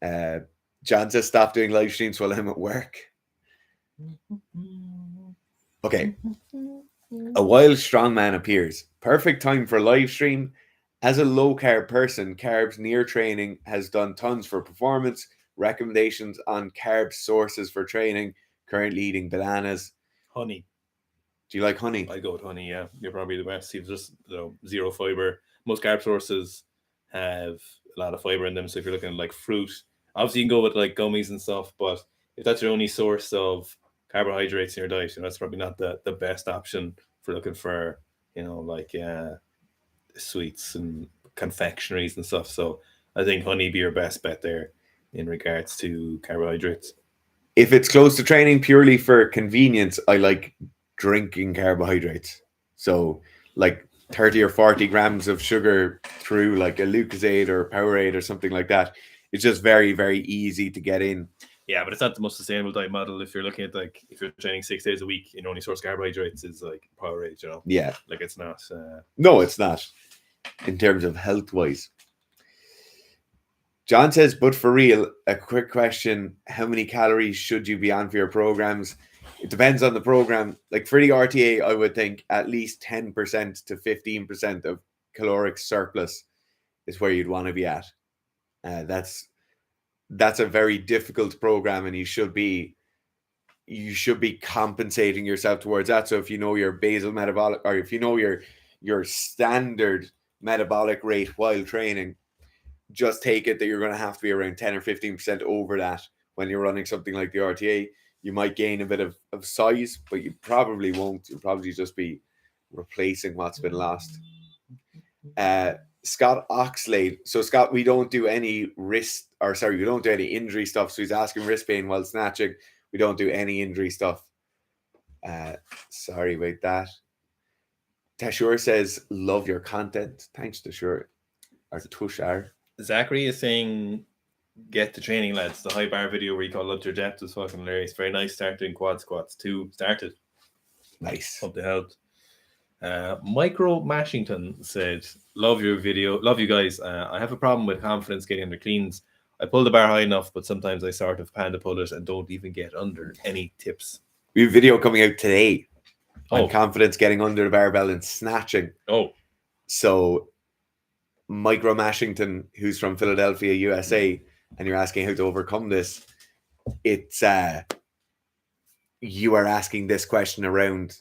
B: John says, stop doing live streams while I'm at work. Okay. A wild strongman appears. Perfect time for live stream. As a low carb person, carbs near training has done tons for performance. Recommendations on carb sources for training. Currently eating bananas.
A: Honey.
B: Do you like honey?
A: I go with honey, yeah. You're probably the best. You've just zero fiber. Most carb sources have a lot of fiber in them. So if you're looking at like fruit, obviously you can go with like gummies and stuff, but if that's your only source of carbohydrates in your diet, that's probably not the best option for looking for, like sweets and confectionaries and stuff. So I think honey be your best bet there in regards to carbohydrates.
B: If it's close to training purely for convenience, I like drinking carbohydrates. So like 30 or 40 grams of sugar through like a Lucozade or a Powerade or something like that. It's just very, very easy to get in.
A: Yeah, but it's not the most sustainable diet model. If you're looking at like if you're training 6 days a week and your only source of carbohydrates is like Powerade, you know,
B: Yeah.
A: like it's not.
B: No, it's not in terms of health wise. John says, but for real, a quick question. How many calories should you be on for your programs? It depends on the program. Like for the RTA, I would think at least 10% to 15% of caloric surplus is where you'd want to be at. That's a very difficult program, and you should be compensating yourself towards that. So if you know your basal metabolic, or if you know your standard metabolic rate while training, just take it that you're going to have to be around 10 or 15% over that when you're running something like the RTA. You might gain a bit of size, but you probably won't. You'll probably just be replacing what's been lost. Scott Oxlade. So Scott, we don't do any we don't do any injury stuff. So he's asking wrist pain while snatching. We don't do any injury stuff. Sorry about that. Tashur says, love your content. Thanks, Tashur. Or Tushar.
A: Zachary is saying, get the training, lads. The high bar video where you call up your depth was fucking hilarious. Very nice start doing quad squats too. Started.
B: Nice.
A: Hope they helped. Micro Mashington said, love your video. Love you guys. I have a problem with confidence getting under cleans. I pull the bar high enough, but sometimes I sort of panda pull it and don't even get under. Any tips?
B: We have a video coming out today on confidence getting under the barbell and snatching. So Micro Mashington, who's from Philadelphia, USA, and you're asking how to overcome this, it's you are asking this question around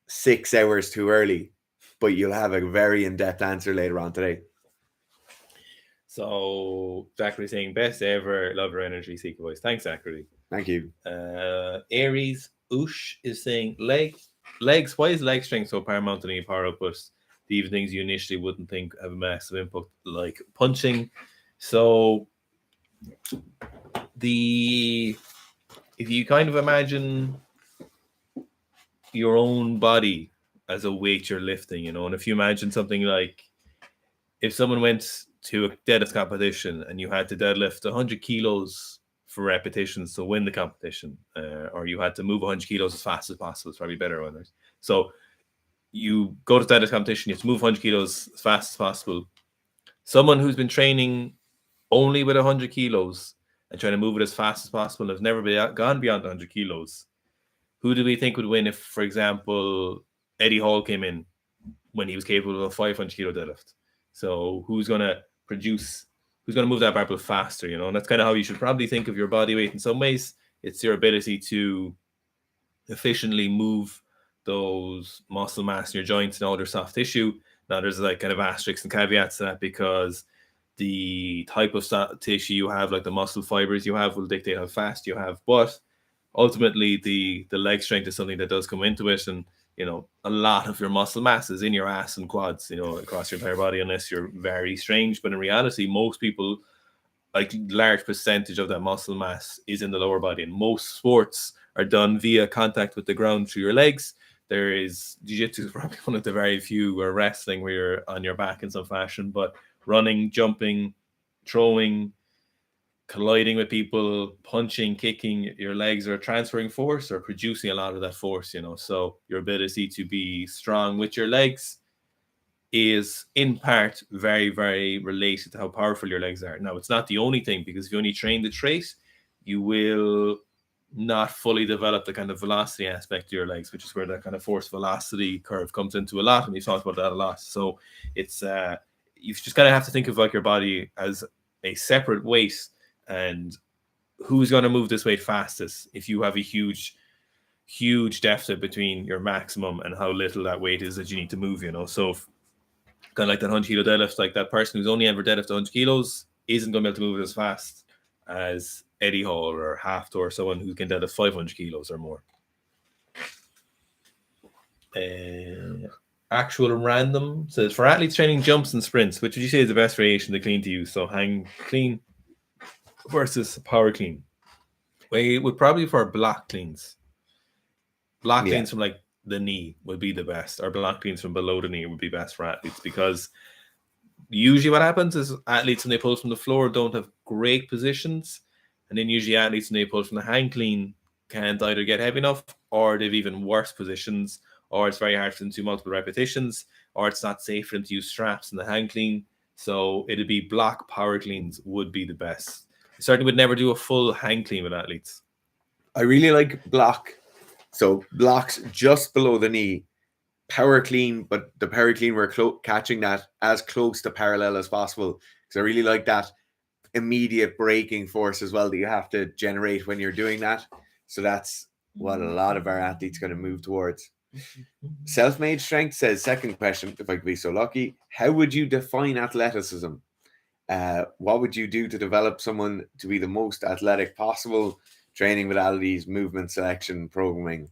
B: 6 hours too early, but you'll have a very in-depth answer later on today.
A: So Zachary saying, best ever, love your energy, Sika voice. Thanks, Zachary.
B: Thank you.
A: Aries Oosh is saying, legs. Why is leg strength so paramount in any power output? Even things you initially wouldn't think have a massive input, like punching. So if you kind of imagine your own body as a weight you're lifting, you know, and if you imagine something like if someone went to a deadlift competition and you had to deadlift 100 kilos for repetitions to win the competition, or you had to move 100 kilos as fast as possible, it's probably better when there's so you go to deadlift competition, you have to move 100 kilos as fast as possible. Someone who's been training only with 100 kilos and trying to move it as fast as possible and has never gone beyond 100 kilos, who do we think would win if, for example, Eddie Hall came in when he was capable of a 500 kilo deadlift? So who's going to move that barbell faster, you know? And that's kind of how you should probably think of your body weight in some ways. It's your ability to efficiently move those muscle mass in your joints and all their soft tissue. Now there's like kind of asterisks and caveats to that because the type of tissue you have, like the muscle fibers you have, will dictate how fast you have. But ultimately, the leg strength is something that does come into it, and you know, a lot of your muscle mass is in your ass and quads, you know, across your entire body, unless you're very strange. But in reality, most people, like large percentage of that muscle mass is in the lower body, and most sports are done via contact with the ground through your legs. There is jiu-jitsu is probably one of the very few, or wrestling where you're on your back in some fashion, but running, jumping, throwing, colliding with people, punching, kicking, your legs are transferring force or producing a lot of that force, you know. So your ability to be strong with your legs is in part very, very related to how powerful your legs are. Now, it's not the only thing, because if you only train the trait, you will not fully develop the kind of velocity aspect of your legs, which is where that kind of force velocity curve comes into a lot, and we've talked about that a lot. So it's you just kind of have to think of like your body as a separate weight, and who's going to move this weight fastest if you have a huge deficit between your maximum and how little that weight is that you need to move, you know. So kind of like that 100 kilo deadlift, like that person who's only ever deadlifted 100 kilos isn't going to be able to move it as fast as Eddie Hall or Haftor, or someone who can deadlift 500 kilos or more. actual random says for athletes training jumps and sprints, which would you say is the best variation of clean to use? So hang clean versus power clean. We would probably for block cleans. Block
B: Yeah.
A: cleans from like the knee would be the best, or block cleans from below the knee would be best for athletes, because usually what happens is athletes when they pull from the floor don't have great positions, and then usually athletes when they pull from the hang clean can't either get heavy enough, or they've even worse positions, or it's very hard for them to do multiple repetitions, or it's not safe for them to use straps in the hang clean. So it'd be block power cleans would be the best. I certainly would never do a full hang clean with athletes.
B: I really like block. So blocks just below the knee, power clean, but the power clean we're catching that as close to parallel as possible, because I really like that immediate braking force as well that you have to generate when you're doing that. So that's what a lot of our athletes going to move towards. Self-made strength says, second question, if I could be so lucky, how would you define athleticism? What would you do to develop someone to be the most athletic possible? Training modalities, movement selection, programming.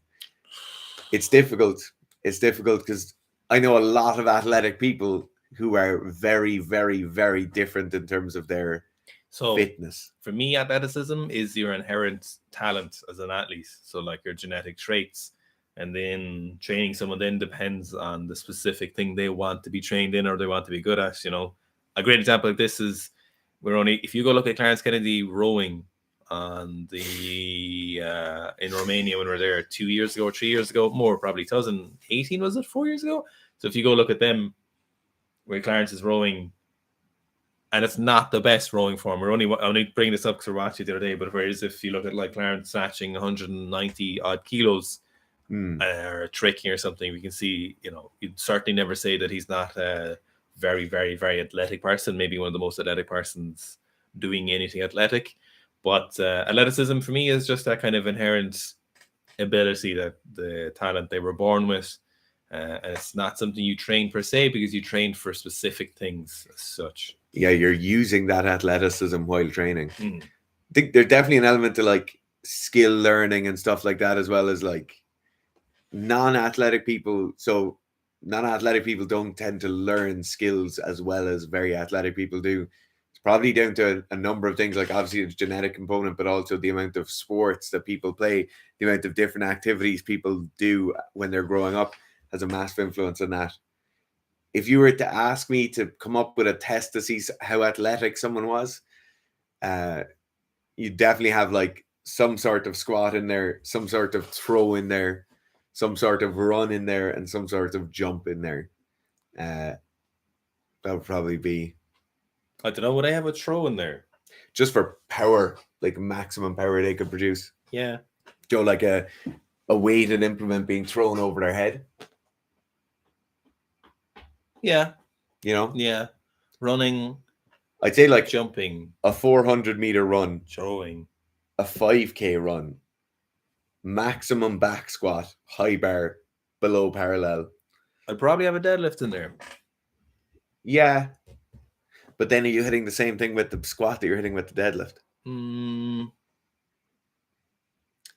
B: It's difficult. It's difficult because I know a lot of athletic people who are very, very, very different in terms of their fitness.
A: For me, athleticism is your inherent talent as an athlete. So like your genetic traits. And then training someone then depends on the specific thing they want to be trained in or they want to be good at. You know, a great example of this is if you go look at Clarence Kennedy rowing on the in Romania when we were there 2 years ago or 3 years ago, more probably 2018, was it 4 years ago? So if you go look at them where Clarence is rowing, and it's not the best rowing form. We're only bringing this up because we're watching it the other day. But whereas if you look at like Clarence snatching 190 odd kilos or tricking or something, we can see, you know, you'd certainly never say that he's not a very, very, very athletic person. Maybe one of the most athletic persons doing anything athletic. But athleticism for me is just that kind of inherent ability, that the talent they were born with. And it's not something you train per se, because you train for specific things as such.
B: Yeah, you're using that athleticism while training. I think there's definitely an element to like skill learning and stuff like that, as well as like non-athletic people. So non-athletic people don't tend to learn skills as well as very athletic people do. It's probably down to a number of things, like obviously the genetic component, but also the amount of sports that people play, the amount of different activities people do when they're growing up has a massive influence on that. If you were to ask me to come up with a test to see how athletic someone was, you definitely have like some sort of squat in there, some sort of throw in there, some sort of run in there, and some sort of jump in there. That would probably be.
A: I don't know, would I have a throw in there?
B: Just for power, like maximum power they could produce.
A: Yeah.
B: Joe, like a weighted implement being thrown over their head.
A: Yeah.
B: You know?
A: Yeah. Running.
B: I'd say like
A: jumping.
B: A 400-meter run.
A: Throwing.
B: A 5K run. Maximum back squat. High bar. Below parallel.
A: I'd probably have a deadlift in there.
B: Yeah. But then are you hitting the same thing with the squat that you're hitting with the deadlift?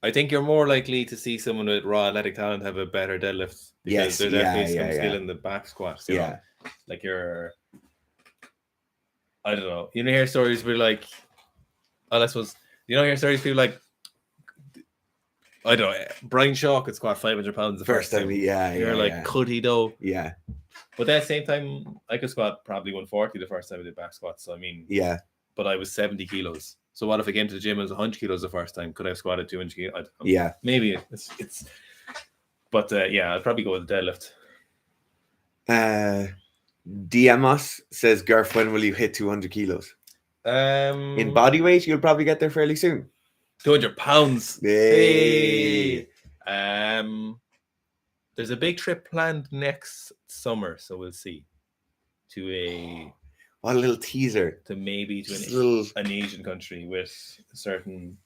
A: I think you're more likely to see someone with raw athletic talent have a better deadlift, because there's definitely some skill in the back squats. You know? Like I don't know. You know, hear stories where like, I suppose, you know, hear stories people like, I don't know, Brian Shaw could squat 500 pounds the first time. You're like, could he though?
B: Yeah.
A: But at the same time, I could squat probably 140 the first time I did back squats. So I mean, but I was 70 kilos. So what if I came to the gym and was 100 kilos the first time? Could I have squatted 200 kilos? I don't know.
B: Yeah.
A: Maybe it's but I'd probably go with the
B: deadlift. Diamos says, Garth, when will you hit 200 kilos? In body weight, you'll probably get there fairly soon.
A: 200 pounds.
B: Hey.
A: There's a big trip planned next summer, so we'll see.
B: What a little teaser.
A: To maybe an Asian country with a certain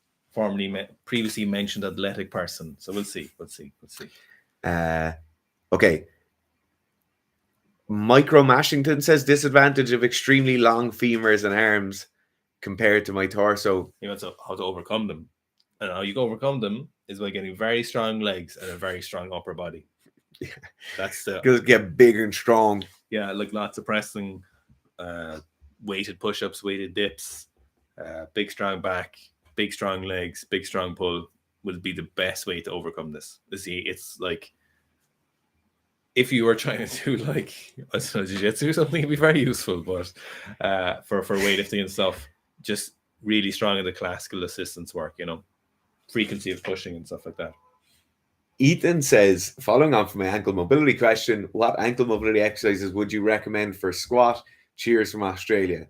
A: previously mentioned athletic person. So we'll see.
B: Okay. Micro Mashington says, disadvantage of extremely long femurs and arms compared to my torso.
A: You know how to overcome them. And how you overcome them is by getting very strong legs and a very strong upper body. That's the
B: Because get big and strong.
A: yeah, like lots of pressing, weighted push-ups, weighted dips, big strong back, big strong legs, big strong pull will be the best way to overcome this. See, it's like if you were trying to do like I don't know, jiu-jitsu or something, it'd be very useful. But for weightlifting and stuff, just really strong in the classical assistance work, frequency of pushing and stuff like that.
B: Ethan says, following on from my ankle mobility question, what ankle mobility exercises would you recommend for squat? Cheers from Australia.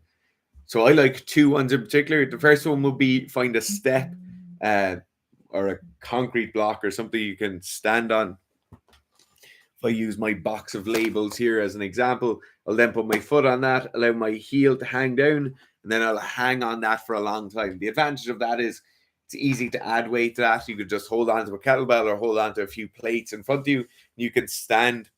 B: So I like two ones in particular. The first one would be find a step or a concrete block or something you can stand on. If I use my box of labels here as an example, I'll then put my foot on that, allow my heel to hang down, and then I'll hang on that for a long time. The advantage of that is it's easy to add weight to that. You could just hold on to a kettlebell or hold on to a few plates in front of you. You can stand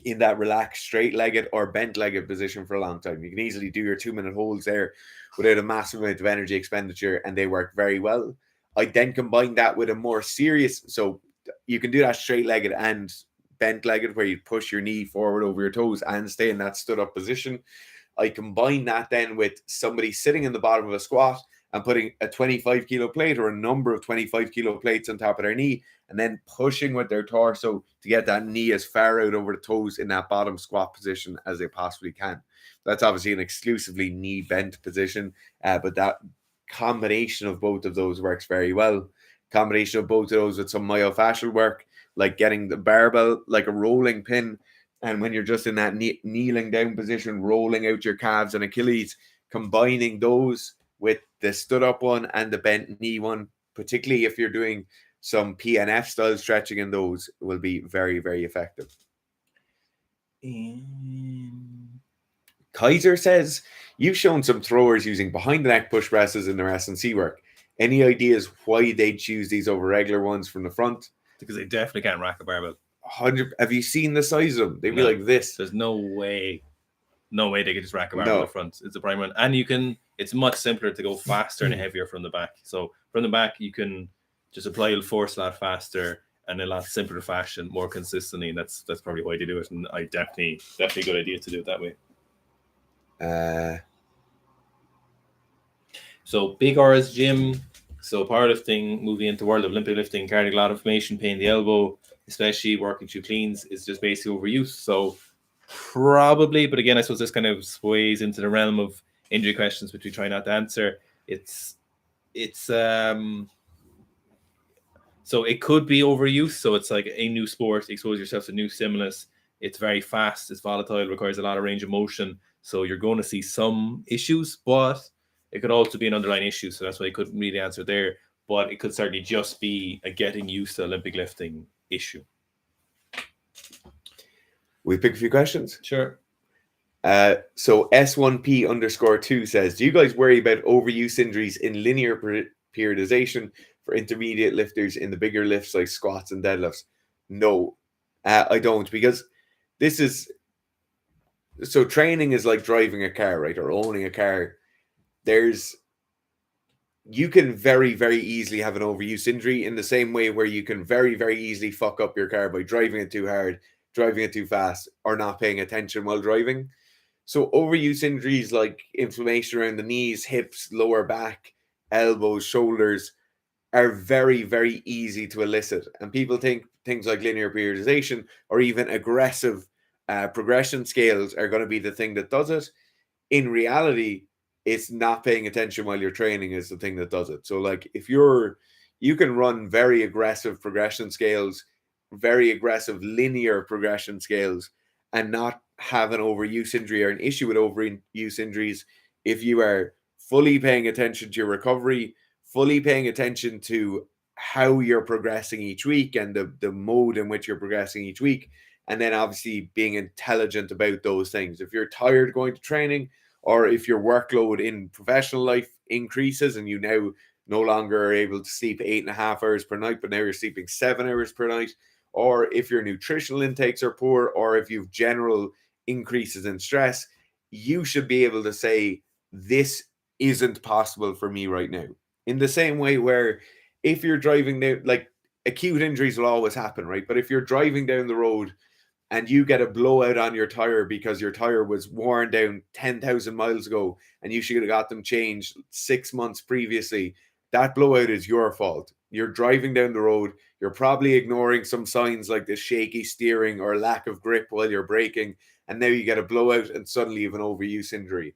B: in that relaxed, straight-legged or bent-legged position for a long time. You can easily do your 2-minute holds there without a massive amount of energy expenditure, and they work very well. I then combine that with a more serious, so you can do that straight-legged and bent-legged, where you push your knee forward over your toes and stay in that stood-up position. I combine that then with somebody sitting in the bottom of a squat and putting a 25 kilo plate or a number of 25 kilo plates on top of their knee, and then pushing with their torso to get that knee as far out over the toes in that bottom squat position as they possibly can. That's obviously an exclusively knee bent position, but that combination of both of those works very well. Combination of both of those with some myofascial work, like getting the barbell like a rolling pin, and when you're just in that kneeling down position, rolling out your calves and Achilles, combining those with the stood up one and the bent knee one, particularly if you're doing some PNF style stretching in those, will be very, very effective. Kaiser says, you've shown some throwers using behind the neck push presses in their S&C work. Any ideas why they'd choose these over regular ones from the front?
A: Because they definitely can't rack a barbell.
B: 100. Have you seen the size of them? They'd be like this.
A: There's no way they could just rack a barbell in the front. It's a prime one. And it's much simpler to go faster and heavier from the back. So from the back, you can just apply a force a lot faster and in a lot simpler fashion, more consistently. And that's probably why they do it. And I definitely a good idea to do it that way. So big R's gym. So powerlifting, moving into world of Olympic lifting, carrying a lot of information, pain in the elbow, especially working through cleans, is just basically overuse. So probably, but again, I suppose this kind of sways into the realm of injury questions, which we try not to answer. So it could be overuse. So it's like a new sport, expose yourself to new stimulus. It's very fast, it's volatile, requires a lot of range of motion. So you're going to see some issues, but it could also be an underlying issue. So that's why I couldn't really answer there. But it could certainly just be a getting used to Olympic lifting issue.
B: We pick a few questions.
A: Sure.
B: So S1P_2 says, do you guys worry about overuse injuries in linear periodization for intermediate lifters in the bigger lifts like squats and deadlifts? No, I don't, because so training is like driving a car, right? Or owning a car. You can very, very easily have an overuse injury in the same way where you can very, very easily fuck up your car by driving it too hard, driving it too fast, or not paying attention while driving. So overuse injuries like inflammation around the knees, hips, lower back, elbows, shoulders are very, very easy to elicit. And people think things like linear periodization or even aggressive progression scales are going to be the thing that does it. In reality, it's not paying attention while you're training is the thing that does it. So like if you can run very aggressive progression scales, very aggressive linear progression scales, and not have an overuse injury or an issue with overuse injuries if you are fully paying attention to your recovery, fully paying attention to how you're progressing each week and the mode in which you're progressing each week. And then obviously being intelligent about those things. If you're tired going to training, or if your workload in professional life increases and you now no longer are able to sleep 8.5 hours per night, but now you're sleeping 7 hours per night, or if your nutritional intakes are poor, or if you've general increases in stress, you should be able to say, this isn't possible for me right now. In the same way where if you're driving there, like acute injuries will always happen, right? But if you're driving down the road and you get a blowout on your tire because your tire was worn down 10,000 miles ago and you should have got them changed 6 months previously, that blowout is your fault. You're driving down the road. You're probably ignoring some signs like the shaky steering or lack of grip while you're braking. And now you get a blowout and suddenly you have an overuse injury.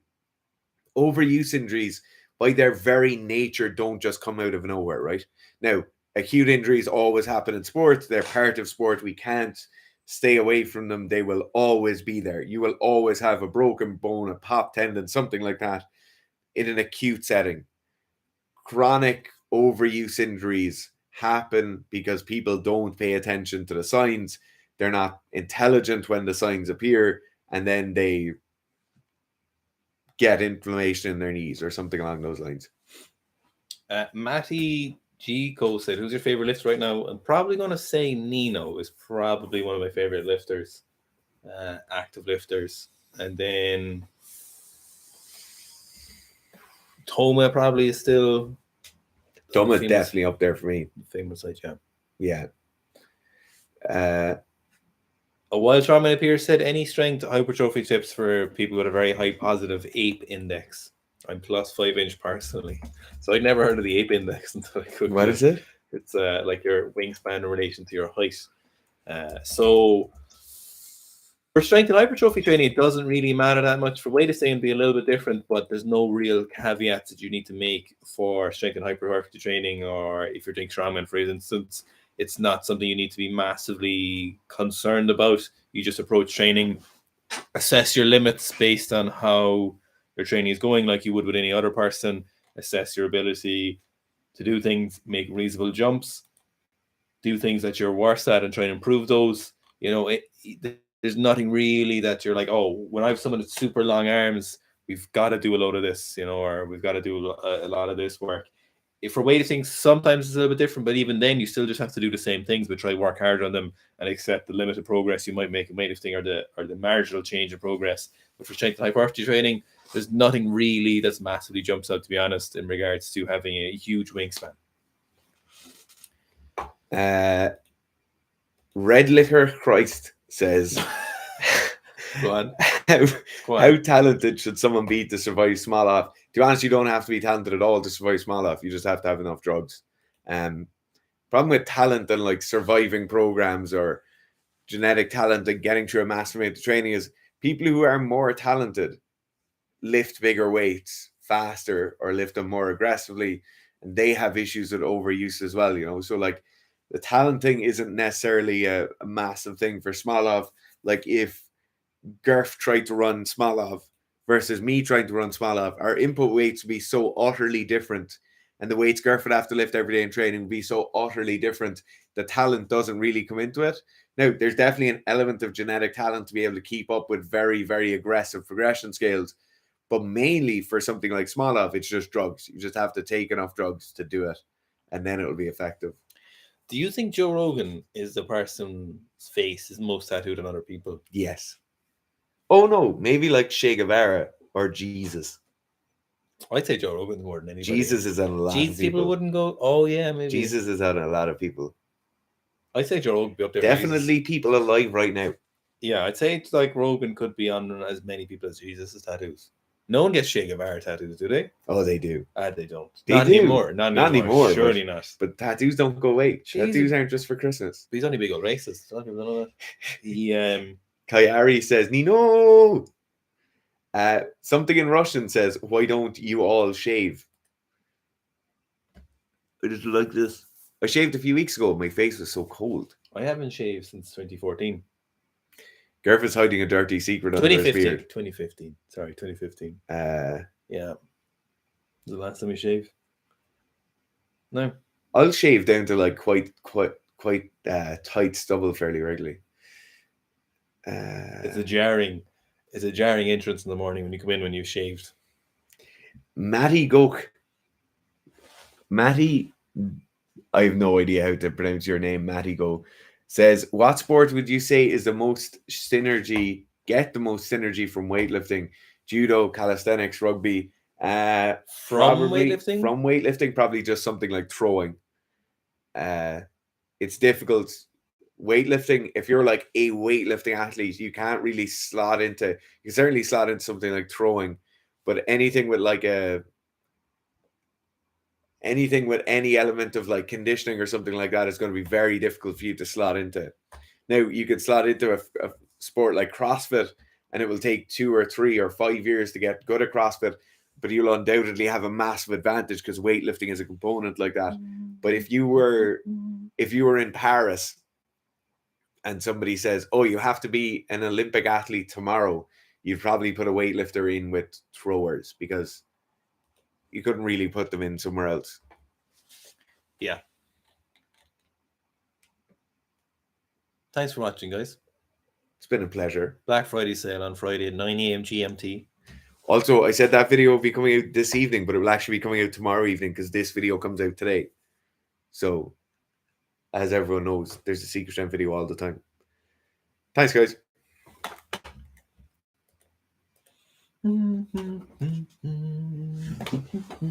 B: Overuse injuries, by their very nature, don't just come out of nowhere, right? Now, acute injuries always happen in sports. They're part of sport. We can't stay away from them. They will always be there. You will always have a broken bone, a popped tendon, something like that in an acute setting. Chronic overuse injuries happen because people don't pay attention to the signs. They're not intelligent when the signs appear, and then they get inflammation in their knees or something along those lines.
A: Matty G. Cole said, who's your favorite lifter right now? I'm probably going to say Nino is probably one of my favorite lifters, active lifters. And then Toma probably is still.
B: Toma's definitely up there for me.
A: Famous side,
B: yeah.
A: A wild Charmaine Pierce said, any strength hypertrophy tips for people with a very high positive ape index? I'm plus 5 inch personally. So I'd never heard of the ape index until I could.
B: What is it?
A: It's like your wingspan in relation to your height. So for strength and hypertrophy training, it doesn't really matter that much. For weightlifting, it'll be a little bit different, but there's no real caveats that you need to make for strength and hypertrophy training, or if you're doing strongman, for instance. It's not something you need to be massively concerned about. You just approach training, assess your limits based on how your training is going, like you would with any other person. Assess your ability to do things, make reasonable jumps, do things that you're worse at and try and improve those. You know, there's nothing really that you're like, oh, when I have someone with super long arms, we've got to do a load of this, you know, or we've got to do a lot of this work. If for weightlifting, sometimes it's a little bit different, but even then, you still just have to do the same things, but try to work harder on them and accept the limited progress you might make in weightlifting, or the marginal change in progress. But for strength and hypertrophy training, there's nothing really that's massively jumps out, to be honest, in regards to having a huge wingspan.
B: Red Litter Christ says,
A: Go on.
B: How talented should someone be to survive small off? To be honest, you don't have to be talented at all to survive small off. You just have to have enough drugs. Problem with talent and like surviving programs or genetic talent and getting through a massive amount of training is people who are more talented lift bigger weights faster or lift them more aggressively, and they have issues with overuse as well, you know. So like the talent thing isn't necessarily a massive thing for Smolov. Like if Gerf tried to run Smolov versus me trying to run Smolov, our input weights would be so utterly different, and the weights Gerf would have to lift every day in training would be so utterly different. The talent doesn't really come into it. Now, there's definitely an element of genetic talent to be able to keep up with very, very aggressive progression scales, but mainly for something like Smolov, it's just drugs. You just have to take enough drugs to do it, and then it'll be effective.
A: Do you think Joe Rogan is the person's face is most tattooed on other people?
B: Yes. Oh no, maybe like Che Guevara or Jesus.
A: I'd say Joe Rogan more than anybody.
B: Jesus is on a lot of people.
A: People wouldn't go, oh yeah, maybe.
B: Jesus is on a lot of people.
A: I'd say Joe Rogan would be up there.
B: Definitely people alive right now.
A: Yeah, I'd say it's like Rogan could be on as many people as Jesus' tattoos. No one gets Che Guevara tattoos, do they?
B: Oh, they do.
A: They don't.
B: Not
A: anymore. Not anymore.
B: Surely
A: not.
B: But tattoos don't go away. Tattoos aren't just for Christmas.
A: But he's only a big old racist. Don't people know that? He
B: Kayari says, Nino. Something in Russian says, why don't you all shave? I just like this. I shaved a few weeks ago. My face was so cold.
A: I haven't shaved since 2014.
B: Gareth is hiding a dirty secret under his beard.
A: 2015. Sorry, 2015.
B: Yeah.
A: The last time you shaved? No.
B: I'll shave down to like quite tight stubble fairly regularly.
A: It's a jarring entrance in the morning when you come in when you've shaved.
B: Matty Gok. Matty, I have no idea how to pronounce your name, Matty Go, says, what sport would you say is the most synergy from weightlifting? Judo, calisthenics, rugby?
A: Weightlifting?
B: From weightlifting, probably just something like throwing. it's difficult. Weightlifting, if you're like a weightlifting athlete, you can't really slot into, you can certainly slot into something like throwing, but anything with like anything with any element of like conditioning or something like that is going to be very difficult for you to slot into. Now, you could slot into a sport like CrossFit, and it will take 2 or 3 or 5 years to get good at CrossFit, but you'll undoubtedly have a massive advantage because weightlifting is a component like that. But if you were in Paris and somebody says, "Oh, you have to be an Olympic athlete tomorrow," you'd probably put a weightlifter in with throwers because you couldn't really put them in somewhere else.
A: Yeah. Thanks for watching, guys.
B: It's been a pleasure.
A: Black Friday sale on Friday at 9 a.m. GMT.
B: Also, I said that video will be coming out this evening, but it will actually be coming out tomorrow evening because this video comes out today. So, as everyone knows, there's a Sika Strength video all the time. Thanks, guys.